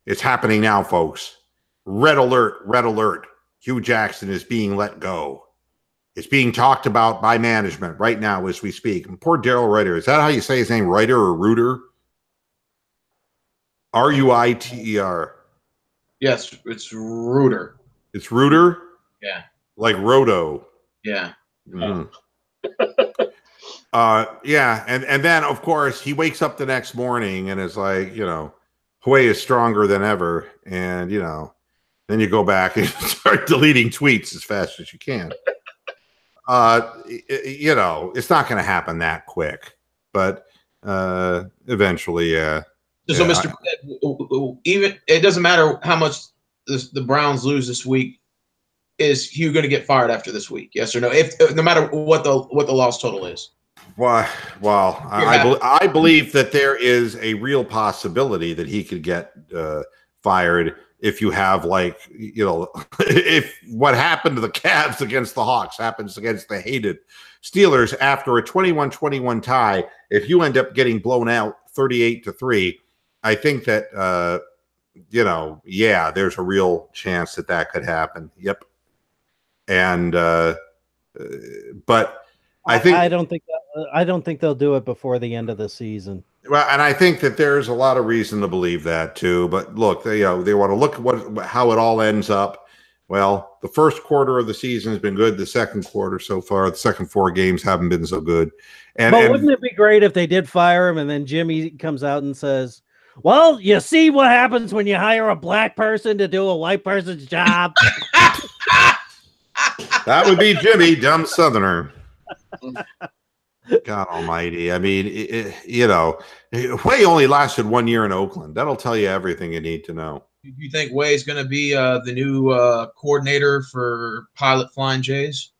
it's happening now, folks. Red alert. Hugh Jackson is being let go. It's being talked about by management right now as we speak. And poor Daryl Ryder. Is that how you say his name, Ryder or Reuter? Ruiter. Yes, it's Reuter. It's Reuter? Yeah. Like Roto. Yeah. Mm-hmm. And then, of course, he wakes up the next morning and is like, Huey is stronger than ever. And, then you go back and start deleting tweets as fast as you can. It's not going to happen that quick, but eventually, yeah. So, Mr. Even it doesn't matter how much the Browns lose this week. Is Hugh going to get fired after this week? Yes or no? If no matter what the loss total is. Well, I believe that there is a real possibility that he could get fired if you have if what happened to the Cavs against the Hawks happens against the hated Steelers after a 21-21 tie. If you end up getting blown out 38-3, I think that there's a real chance that could happen. Yep. And but I don't think they'll do it before the end of the season. Well, and I think that there's a lot of reason to believe that too. But look, they want to look at how it all ends up. Well, the first quarter of the season has been good. The second quarter so far, the second 4 games haven't been so good. But wouldn't it be great if they did fire him and then Jimmy comes out and says, "Well, you see what happens when you hire a black person to do a white person's job." That would be Jimmy, dumb Southerner. God almighty. I mean, Huey only lasted 1 year in Oakland. That'll tell you everything you need to know. Do you think Huey is going to be the new coordinator for Pilot Flying Jays?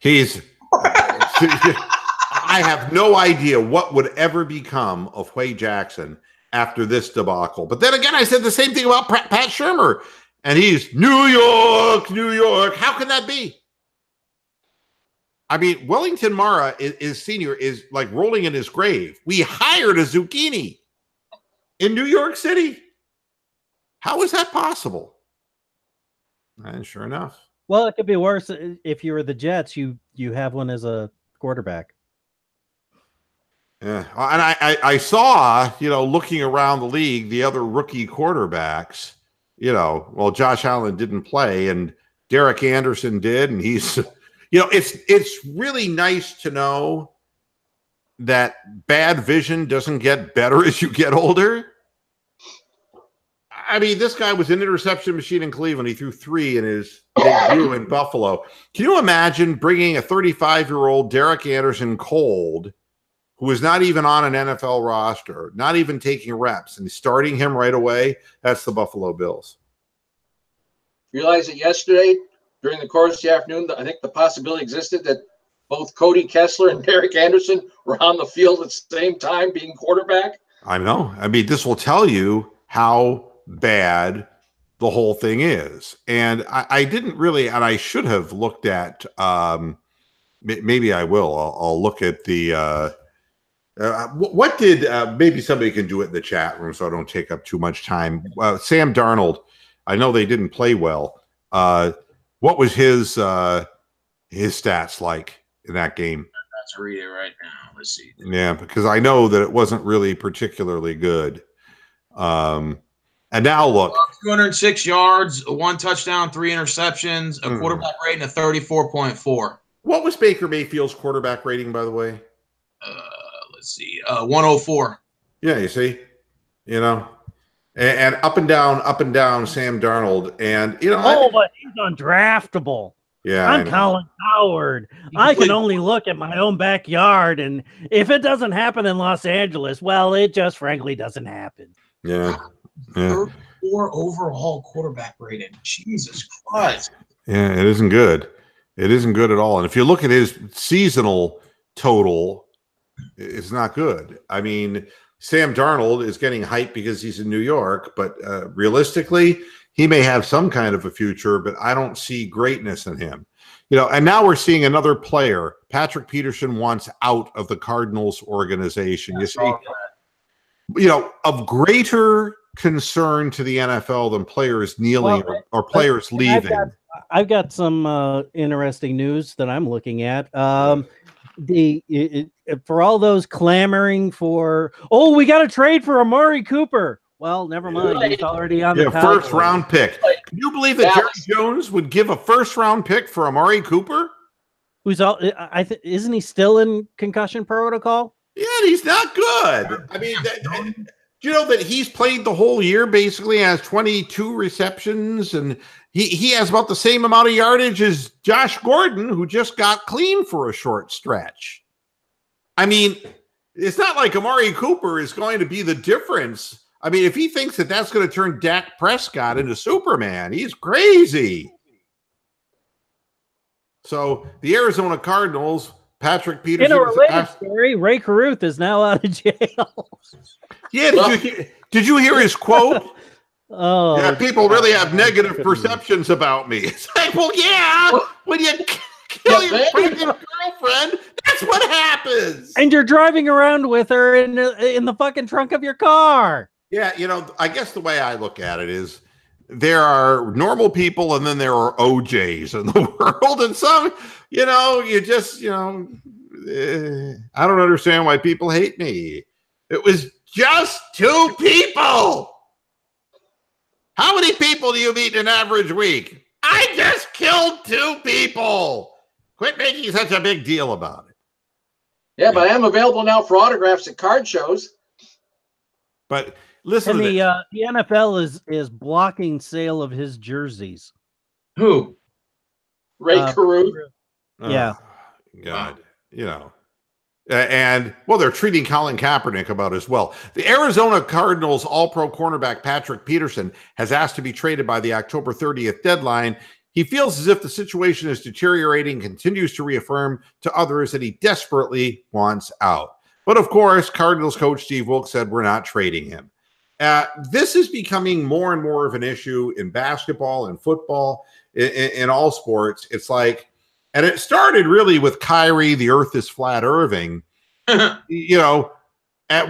I have no idea what would ever become of Huey Jackson after this debacle. But then again, I said the same thing about Pat Shurmur. And he's New York. How can that be? I mean, Wellington Mara is senior is like rolling in his grave. We hired a zucchini in New York City. How is that possible? And sure enough. Well, it could be worse if you were the Jets. You have one as a quarterback. Yeah, and I saw, looking around the league, the other rookie quarterbacks, well, Josh Allen didn't play and Derek Anderson did. And he's, it's really nice to know that bad vision doesn't get better as you get older. I mean, this guy was an interception machine in Cleveland. He threw 3 in his debut in Buffalo. Can you imagine bringing a 35-year-old Derek Anderson cold, who is not even on an NFL roster, not even taking reps, and starting him right away? That's the Buffalo Bills. Realize that yesterday, during the course of the afternoon, I think the possibility existed that both Cody Kessler and Derek Anderson were on the field at the same time being quarterback. I know. I mean, this will tell you how bad the whole thing is. And I didn't really, and I should have looked at, maybe I will. I'll look at the, what did, maybe somebody can do it in the chat room so I don't take up too much time. Sam Darnold, I know they didn't play well. What was his stats like in that game? Let's read it right now. Let's see. Yeah, because I know that it wasn't really particularly good. And now look, 206 yards, 1 touchdown, 3 interceptions, a quarterback rating of 34.4. What was Baker Mayfield's quarterback rating, by the way? Let's see, 104. Yeah, you see, and up and down, Sam Darnold, and but he's undraftable. Yeah, I'm Colin Howard. I can only look at my own backyard, and if it doesn't happen in Los Angeles, well, it just frankly doesn't happen. Yeah. 34 overall quarterback rating. Jesus Christ. Yeah, it isn't good. It isn't good at all. And if you look at his seasonal total, it's not good. I mean, Sam Darnold is getting hyped because he's in New York, but realistically, he may have some kind of a future, but I don't see greatness in him. And now we're seeing another player. Patrick Peterson wants out of the Cardinals organization. You see, of greater concern to the NFL than players kneeling or players leaving. I've got some interesting news that I'm looking at. For all those clamoring for, we got to trade for Amari Cooper. Well, never mind. He's already on the first round pick. Can you believe that Jerry Jones would give a first round pick for Amari Cooper? Isn't he still in concussion protocol? Yeah, he's not good. I mean, do you know that he's played the whole year, basically has 22 receptions, and he has about the same amount of yardage as Josh Gordon, who just got clean for a short stretch. I mean, it's not like Amari Cooper is going to be the difference. I mean, if he thinks that that's going to turn Dak Prescott into Superman, he's crazy. So the Arizona Cardinals, Patrick Peterson. In a related story, Ray Caruth is now out of jail. Yeah, did you hear his quote? Yeah, people really have negative perceptions about me. It's like, well, yeah, when you kill your pregnant girlfriend, that's what happens. And you're driving around with her in the fucking trunk of your car. Yeah, I guess the way I look at it is there are normal people and then there are OJs in the world. And some, you just, I don't understand why people hate me. It was just 2 people. How many people do you meet in an average week? I just killed 2 people. Quit making such a big deal about it. Yeah, but I am available now for autographs at card shows. But listen, and the NFL is blocking sale of his jerseys. Who? Ray Caruth. Yeah. God, and they're treating Colin Kaepernick about as well. The Arizona Cardinals All-Pro cornerback Patrick Peterson has asked to be traded by the October 30th deadline. He feels as if the situation is deteriorating, continues to reaffirm to others that he desperately wants out. But of course, Cardinals coach Steve Wilks said, we're not trading him. This is becoming more and more of an issue in basketball and football, in all sports. It's like, and it started really with Kyrie, the earth is flat Irving, at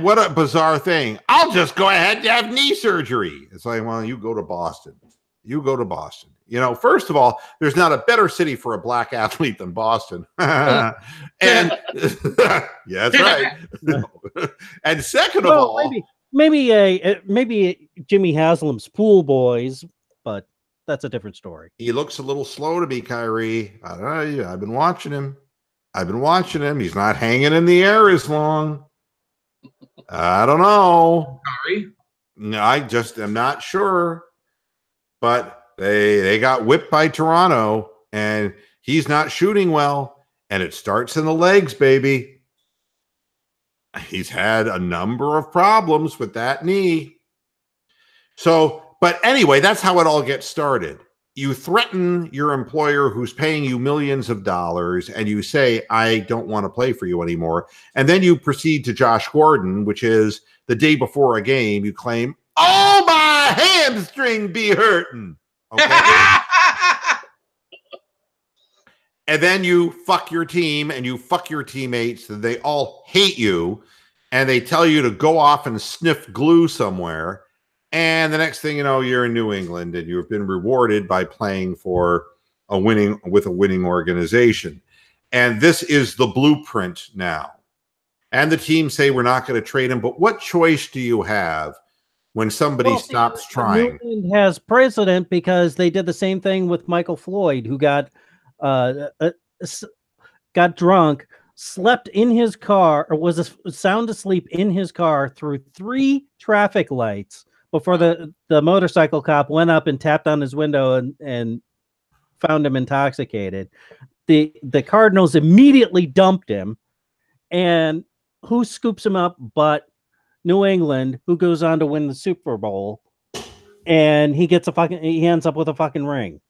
what a bizarre thing. I'll just go ahead and have knee surgery. It's like, well, you go to Boston. You know, first of all, there's not a better city for a black athlete than Boston. And yeah, that's right. And second of all, maybe Jimmy Haslam's Pool Boys, but that's a different story. He looks a little slow to me, Kyrie. I don't know. I've been watching him. He's not hanging in the air as long. I don't know. Kyrie? No, I just am not sure. But they got whipped by Toronto, and he's not shooting well. And it starts in the legs, baby. He's had a number of problems with that knee. So, but anyway, that's how it all gets started. You threaten your employer who's paying you millions of dollars, and you say, I don't want to play for you anymore. And then you proceed to Josh Gordon, which is the day before a game, you claim, oh, my hamstring be hurting. Okay. And then you fuck your team and you fuck your teammates, and they all hate you, and they tell you to go off and sniff glue somewhere. And the next thing you know, you're in New England, and you've been rewarded by playing for a winning organization. And this is the blueprint now. And the team say we're not going to trade him, but what choice do you have when somebody stops trying? New England has precedent because they did the same thing with Michael Floyd, who got drunk, slept in his car, or was sound asleep in his car through 3 traffic lights before the motorcycle cop went up and tapped on his window and found him intoxicated. The Cardinals immediately dumped him, and who scoops him up but New England, who goes on to win the Super Bowl, and he ends up with a fucking ring.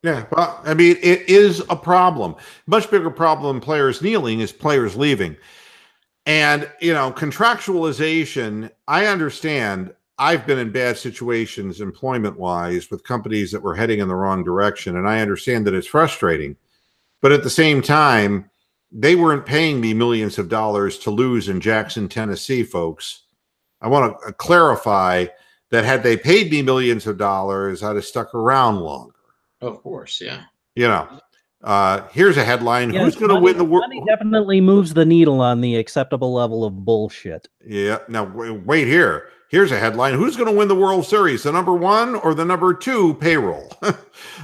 Yeah, well, I mean, it is a problem. Much bigger problem than players kneeling is players leaving. And, you know, contractualization, I understand. I've been in bad situations employment-wise with companies that were heading in the wrong direction, and I understand that it's frustrating. But at the same time, they weren't paying me millions of dollars to lose in Jackson, Tennessee, folks. I want to clarify that had they paid me millions of dollars, I'd have stuck around longer. Of course, yeah. You know, here's a headline. Who's going to win the world? Money definitely moves the needle on the acceptable level of bullshit. Yeah. Now, wait here. Here's a headline. Who's going to win the World Series? The number 1 or the number 2 payroll? All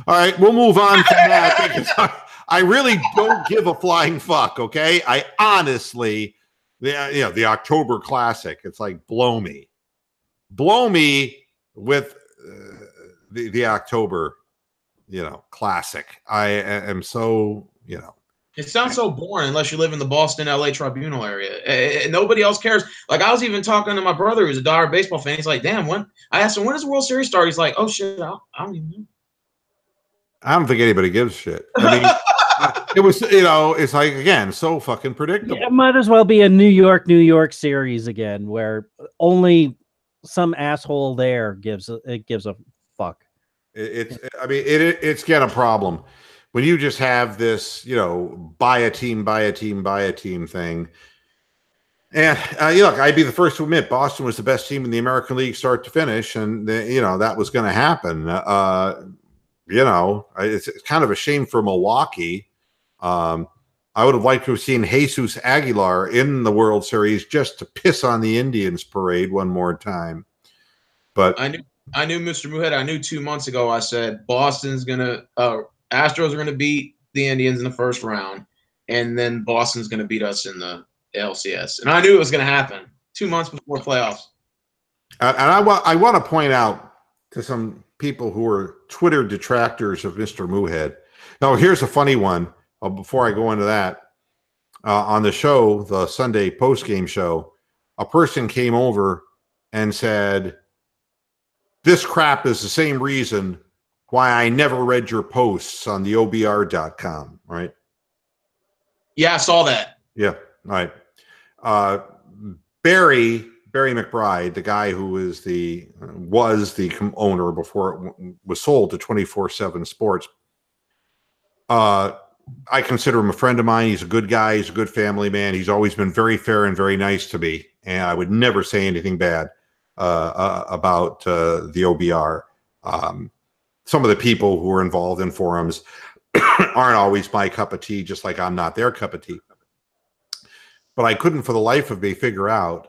right, we'll move on from that because I really don't give a flying fuck, okay? I honestly, the October Classic, it's like blow me. Blow me with the October Classic. I am so, It sounds so boring unless you live in the Boston, LA tribunal area. Nobody else cares. Like, I was even talking to my brother who's a diehard baseball fan. He's like, damn, I asked him, when does the World Series start? He's like, oh, shit, I don't even know. I don't think anybody gives a shit. I mean, it was, it's like, again, so fucking predictable. It might as well be a New York series again, where only some asshole there gives a fuck. It's got a problem when you just have this, buy a team thing. And look, I'd be the first to admit Boston was the best team in the American League start to finish, and that was going to happen. It's kind of a shame for Milwaukee. I would have liked to have seen Jesus Aguilar in the World Series just to piss on the Indians parade one more time. But I knew Mr. Muhead. I knew 2 months ago. I said Astros are gonna beat the Indians in the first round, and then Boston's gonna beat us in the LCS. And I knew it was gonna happen 2 months before playoffs. And I want to point out to some people who are Twitter detractors of Mr. Muhead. Now, here's a funny one. Before I go into that, on the show, the Sunday postgame show, a person came over and said, this crap is the same reason why I never read your posts on the OBR.com, right? Yeah, I saw that. Yeah, all right. Barry McBride, the guy who was the owner before it was sold to 24/7 Sports, I consider him a friend of mine. He's a good guy. He's a good family man. He's always been very fair and very nice to me, and I would never say anything bad about the OBR. some of the people who are involved in forums aren't always my cup of tea, just like I'm not their cup of tea. But I couldn't for the life of me figure out,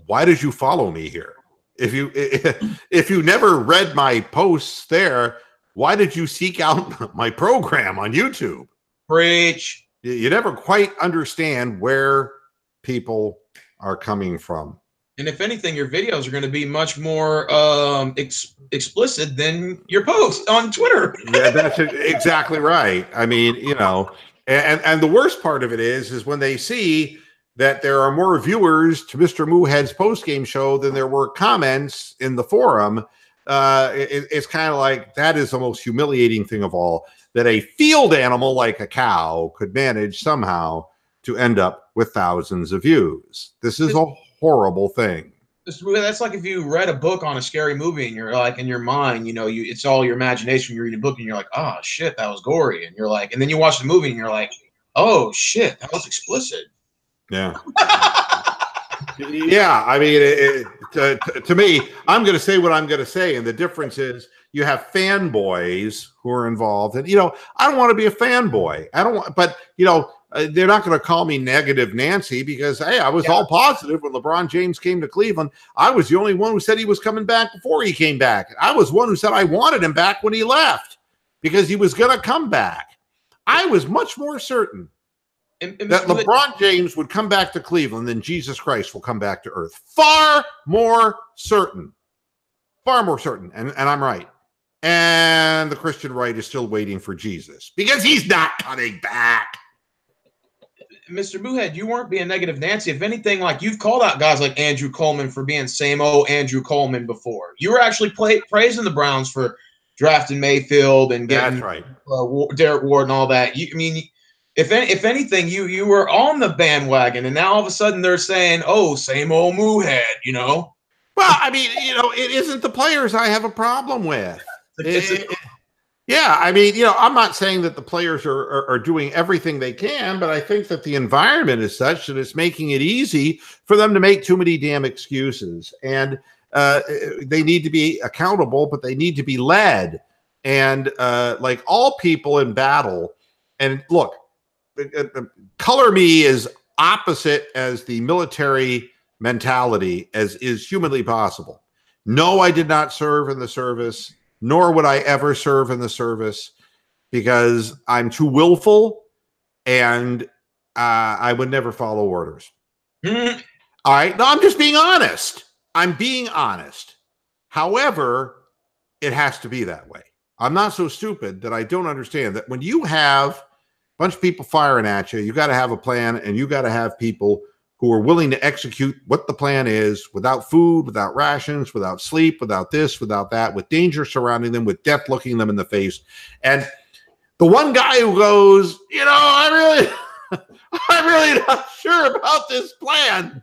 why did you follow me here? If you never read my posts there, why did you seek out my program on YouTube? Preach. You never quite understand where people are coming from. And if anything, your videos are going to be much more explicit than your posts on Twitter. Yeah, that's exactly right. I mean, you know, and the worst part of it is when they see that there are more viewers to Mr. Moohead's postgame show than there were comments in the forum. It's kind of like, that is the most humiliating thing of all, that a field animal like a cow could manage somehow to end up with thousands of views. This is a horrible thing. That's like if you read a book on a scary movie and you're like, in your mind, you know, it's all your imagination. You read a book and you're like, oh shit, that was gory. And you're like, and then you watch the movie and you're like, oh shit, that was explicit. Yeah. Yeah. I mean, to me, I'm going to say what I'm going to say. And the difference is you have fanboys who are involved. And, you know, I don't want to be a fanboy. I don't want, but, you know, they're not going to call me negative Nancy because, hey, I was all positive when LeBron James came to Cleveland. I was the only one who said he was coming back before he came back. I was one who said I wanted him back when he left because he was going to come back. I was much more certain that LeBron James would come back to Cleveland than Jesus Christ will come back to earth. Far more certain. Far more certain. And I'm right. And the Christian right is still waiting for Jesus because he's not coming back. Mr. Moohead, you weren't being negative Nancy. If anything, like, you've called out guys like Andrew Coleman for being same old Andrew Coleman before. You were actually praising the Browns for drafting Mayfield and getting Derek Ward and all that. If anything, you were on the bandwagon, and now all of a sudden they're saying, "Oh, same old Moohead," you know. Well, I mean, you know, it isn't the players I have a problem with. Yeah, I mean, you know, I'm not saying that the players are doing everything they can, but I think that the environment is such that it's making it easy for them to make too many damn excuses. And they need to be accountable, but they need to be led. And like all people in battle, and look, color me as opposite as the military mentality as is humanly possible. No, I did not serve in the service. Nor would I ever serve in the service because I'm too willful and I would never follow orders. Mm-hmm. All right. No, I'm just being honest. I'm being honest. However, it has to be that way. I'm not so stupid that I don't understand that when you have a bunch of people firing at you, you got to have a plan and you got to have people who are willing to execute what the plan is without food, without rations, without sleep, without this, without that, with danger surrounding them, with death looking them in the face. And the one guy who goes, you know, I'm really not sure about this plan.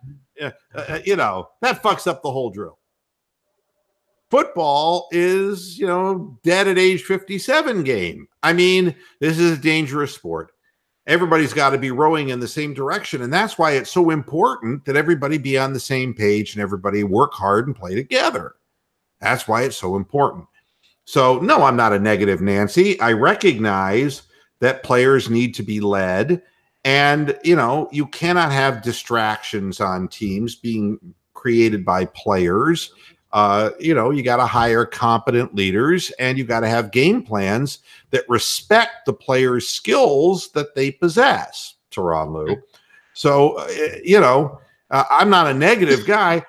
You know, that fucks up the whole drill. Football is, you know, dead at age 57 game. I mean, this is a dangerous sport. Everybody's got to be rowing in the same direction. And that's why it's so important that everybody be on the same page and everybody work hard and play together. That's why it's so important. So, no, I'm not a negative Nancy. I recognize that players need to be led. And, you know, you cannot have distractions on teams being created by players. You know, you got to hire competent leaders and you got to have game plans that respect the players' skills that they possess, Teron Lou. So, you know, I'm not a negative guy.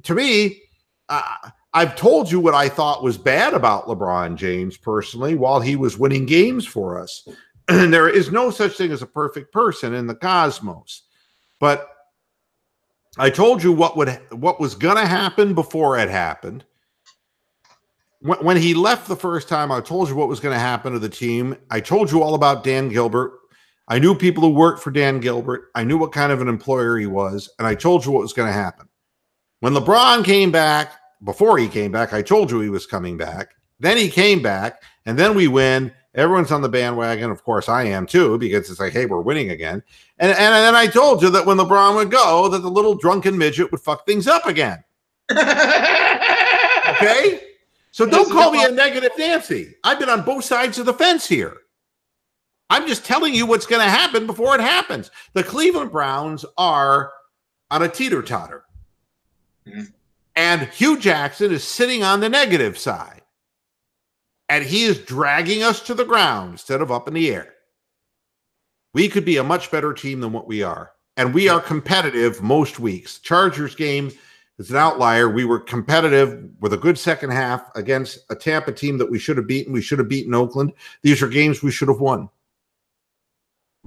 To me, I've told you what I thought was bad about LeBron James personally while he was winning games for us. And there is no such thing as a perfect person in the cosmos. But I told you what was going to happen before it happened. When he left the first time, I told you what was going to happen to the team. I told you all about Dan Gilbert. I knew people who worked for Dan Gilbert. I knew what kind of an employer he was, and I told you what was going to happen. When LeBron came back, before he came back, I told you he was coming back. Then he came back, and then we win. Everyone's on the bandwagon. Of course, I am too, because it's like, hey, we're winning again. And then I told you that when LeBron would go, that the little drunken midget would fuck things up again. Okay? So don't call me a negative Nancy. I've been on both sides of the fence here. I'm just telling you what's going to happen before it happens. The Cleveland Browns are on a teeter-totter. And Hugh Jackson is sitting on the negative side. And he is dragging us to the ground instead of up in the air. We could be a much better team than what we are. And we are competitive most weeks. Chargers game is an outlier. We were competitive with a good second half against a Tampa team that we should have beaten. We should have beaten Oakland. These are games we should have won.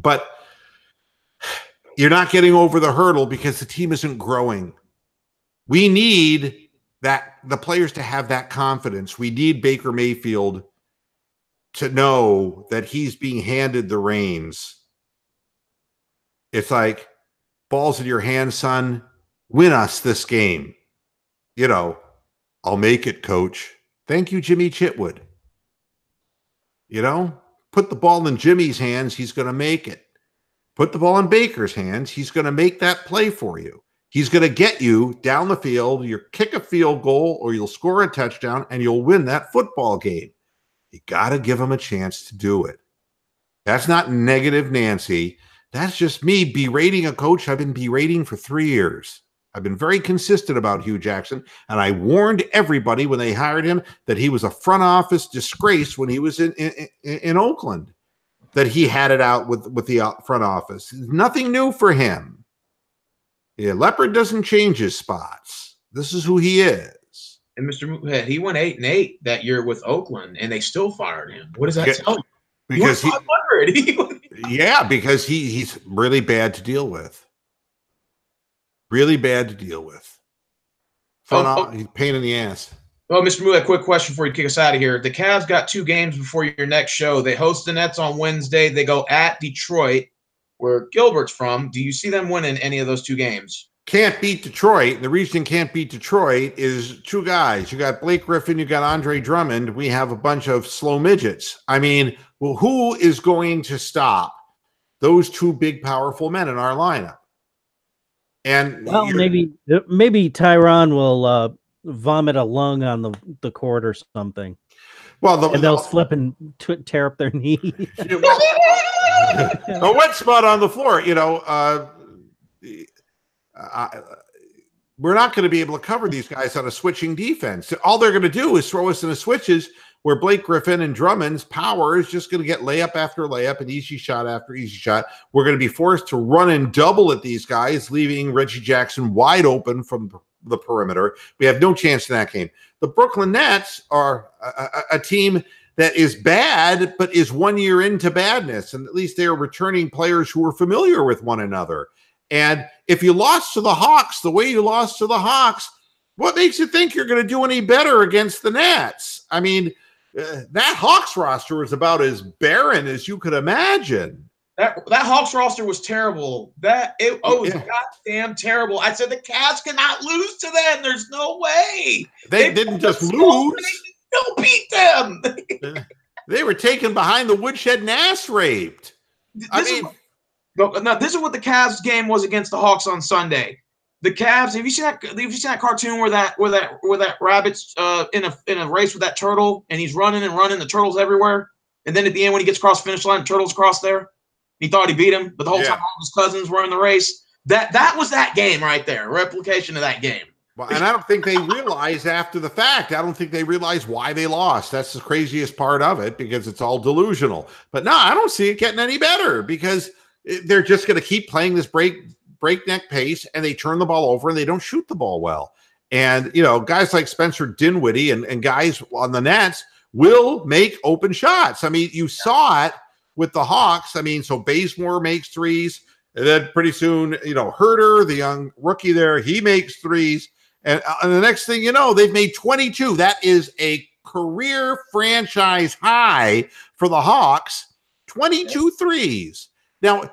But you're not getting over the hurdle because the team isn't growing. We need the players to have that confidence. We need Baker Mayfield to know that he's being handed the reins. It's like, balls in your hand, son. Win us this game. I'll make it, coach. Thank you, Jimmy Chitwood. Put the ball in Jimmy's hands, he's going to make it. Put the ball in Baker's hands, he's going to make that play for you. He's going to get you down the field. You kick a field goal or you'll score a touchdown and you'll win that football game. You got to give him a chance to do it. That's not negative Nancy. That's just me berating a coach I've been berating for 3 years. I've been very consistent about Hugh Jackson, and I warned everybody when they hired him that he was a front office disgrace when he was in Oakland, that he had it out with the front office. Nothing new for him. Yeah, Leopard doesn't change his spots. This is who he is. And Mr. Moothead, he went 8-8 that year with Oakland, and they still fired him. What does that tell you? Because because he's really bad to deal with. Really bad to deal with. He's a pain in the ass. Well, Mr. Moothead, quick question before you kick us out of here. The Cavs got 2 games before your next show. They host the Nets on Wednesday. They go at Detroit, where Gilbert's from. Do you see them winning any of those 2 games? Can't beat Detroit. The reason can't beat Detroit is 2 guys. You got Blake Griffin, you got Andre Drummond. We have a bunch of slow midgets. I mean, well, who is going to stop those 2 big, powerful men in our lineup? And maybe Tyron will vomit a lung on the court or something. Well, and they'll slip and tear up their knee. A wet spot on the floor. We're not going to be able to cover these guys on a switching defense. All they're going to do is throw us into switches where Blake Griffin and Drummond's power is just going to get layup after layup and easy shot after easy shot. We're going to be forced to run and double at these guys, leaving Reggie Jackson wide open from the perimeter. We have no chance in that game. The Brooklyn Nets are a team that is bad, but is 1 year into badness. And at least they are returning players who are familiar with one another. And if you lost to the Hawks the way you lost to the Hawks, what makes you think you're going to do any better against the Nets? I mean, that Hawks roster was about as barren as you could imagine. That Hawks roster was terrible. It was goddamn terrible. I said the Cavs cannot lose to them. There's no way. They didn't just lose. They'll beat them. They were taken behind the woodshed and ass raped. This is what the Cavs game was against the Hawks on Sunday. The Cavs. Have you seen that cartoon where that rabbit's in a race with that turtle and he's running and running, the turtle's everywhere, and then at the end when he gets across the finish line, the turtle's across there. He thought he beat him, but the whole time all his cousins were in the race. That was that game right there, replication of that game. Well, and I don't think they realize after the fact. I don't think they realize why they lost. That's the craziest part of it because it's all delusional. But no, I don't see it getting any better because they're just going to keep playing this breakneck pace and they turn the ball over and they don't shoot the ball well. And, guys like Spencer Dinwiddie and guys on the Nets will make open shots. I mean, you saw it with the Hawks. I mean, so Bazemore makes threes. And then pretty soon, Herter, the young rookie there, he makes threes. And the next thing you know, they've made 22. That is a career franchise high for the Hawks. 22 threes. Now,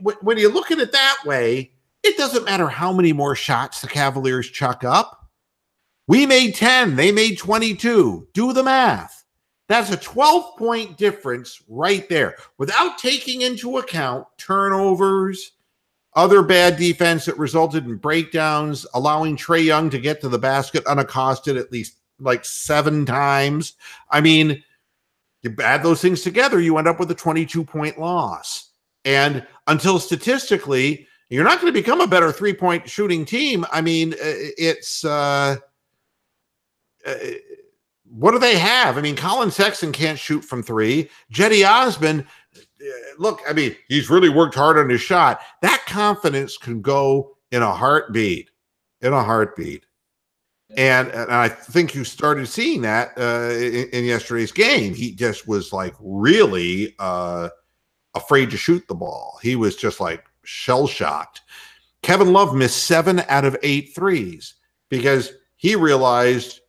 when you look at it that way, it doesn't matter how many more shots the Cavaliers chuck up. We made 10. They made 22. Do the math. That's a 12-point difference right there without taking into account turnovers, other bad defense that resulted in breakdowns, allowing Trae Young to get to the basket unaccosted at least like 7 times. I mean, you add those things together, you end up with a 22-point loss. And until statistically, you're not going to become a better 3-point shooting team. I mean, it's what do they have? I mean, Colin Sexton can't shoot from 3. Jetty Osman, look, I mean, he's really worked hard on his shot. That confidence can go in a heartbeat. And I think you started seeing that in yesterday's game. He just was like really afraid to shoot the ball. He was just like shell-shocked. Kevin Love missed 7 out of 8 threes because he realized,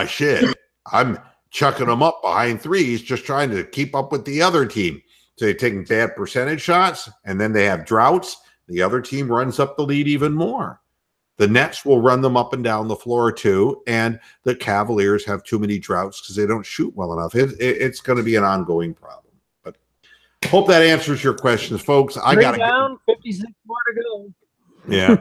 shit, I'm chucking them up behind threes, just trying to keep up with the other team. So they're taking bad percentage shots, and then they have droughts. The other team runs up the lead even more. The Nets will run them up and down the floor too, and the Cavaliers have too many droughts because they don't shoot well enough. It's going to be an ongoing problem. But hope that answers your questions, folks. I got down 56 more to go. Yeah.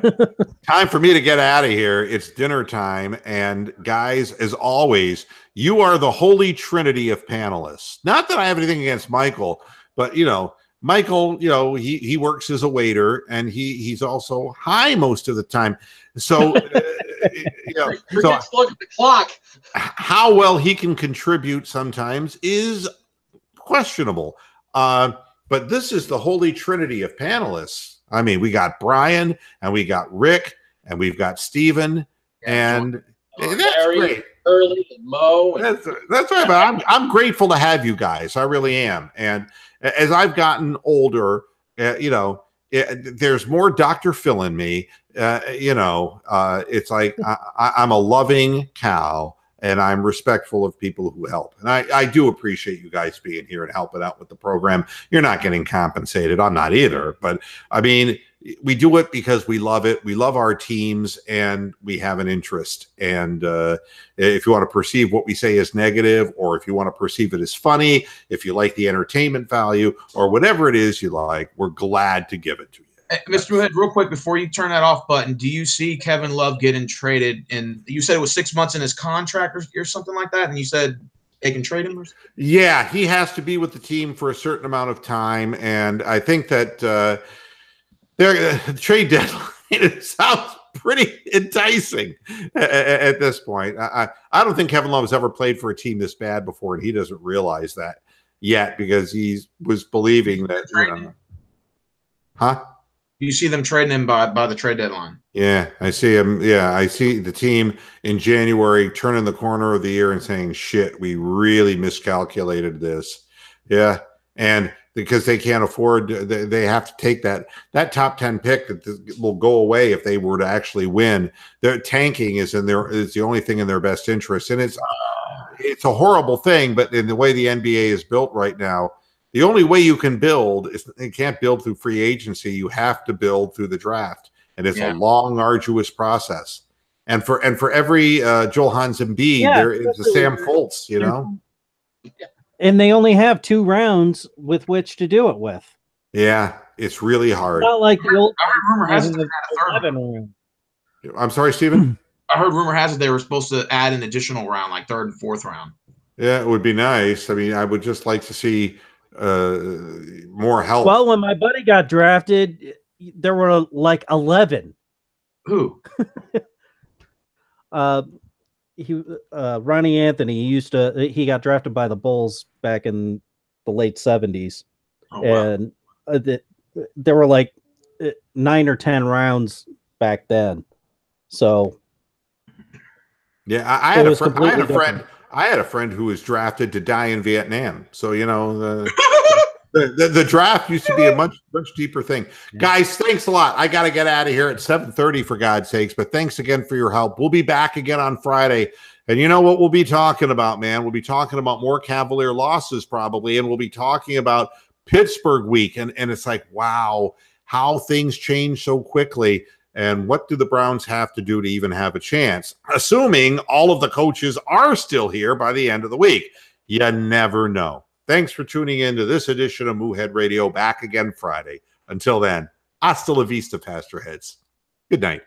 Time for me to get out of here. It's dinner time. And guys, as always, you are the holy trinity of panelists. Not that I have anything against Michael, but Michael, he works as a waiter, and he's also high most of the time. So, Forget to look at the clock. How well he can contribute sometimes is questionable. But this is the holy trinity of panelists. I mean, we got Brian, and we got Rick, and we've got Steven, and that's Barry, great. Early and Mo. That's right. But I'm grateful to have you guys. I really am. And as I've gotten older, there's more Dr. Phil in me. It's like I'm a loving cow, and I'm respectful of people who help. And I do appreciate you guys being here and helping out with the program. You're not getting compensated. I'm not either. But, I mean, we do it because we love it. We love our teams, and we have an interest. And if you want to perceive what we say as negative, or if you want to perceive it as funny, if you like the entertainment value, or whatever it is you like, we're glad to give it to you. Mr. Muhammad, real quick, before you turn that off button, do you see Kevin Love getting traded? And you said it was 6 months in his contract or something like that, and you said they can trade him? Yeah, he has to be with the team for a certain amount of time, and I think that the trade deadline, it sounds pretty enticing at this point. I don't think Kevin Love has ever played for a team this bad before, and he doesn't realize that yet because he was believing that. Huh? You see them trading him by the trade deadline. Yeah, I see him. Yeah, I see the team in January turning the corner of the year and saying, shit, we really miscalculated this. Yeah, and because they can't afford, they have to take that top 10 pick that will go away if they were to actually win. Their tanking is the only thing in their best interest. And it's a horrible thing, but in the way the NBA is built right now, the only way you can build is you can't build through free agency. You have to build through the draft, and it's a long, arduous process. And for every Joel Hans Embiid, there is a Sam Fultz. And they only have 2 rounds with which to do it with. Yeah, it's really hard. It's not like the old. Rumor has it they had a third round. I'm sorry, Steven? I heard rumor has it they were supposed to add an additional round, like 3rd and 4th round. Yeah, it would be nice. I mean, I would just like to see more help. Well, when my buddy got drafted, there were like 11. Who? Ronnie Anthony. He got drafted by the Bulls back in the late 70s. Oh, wow. And there were like 9 or 10 rounds back then. So yeah, I had a friend who was drafted to die in Vietnam. So, the draft used to be a much deeper thing. Guys, thanks a lot. I got to get out of here at 7:30 for God's sakes, but thanks again for your help. We'll be back again on Friday. And you know what we'll be talking about, man? We'll be talking about more Cavalier losses probably, and we'll be talking about Pittsburgh week. And it's like, wow, how things change so quickly. And what do the Browns have to do to even have a chance? Assuming all of the coaches are still here by the end of the week. You never know. Thanks for tuning in to this edition of Moohead Radio. Back again Friday. Until then, hasta la vista, Pastor Heads. Good night.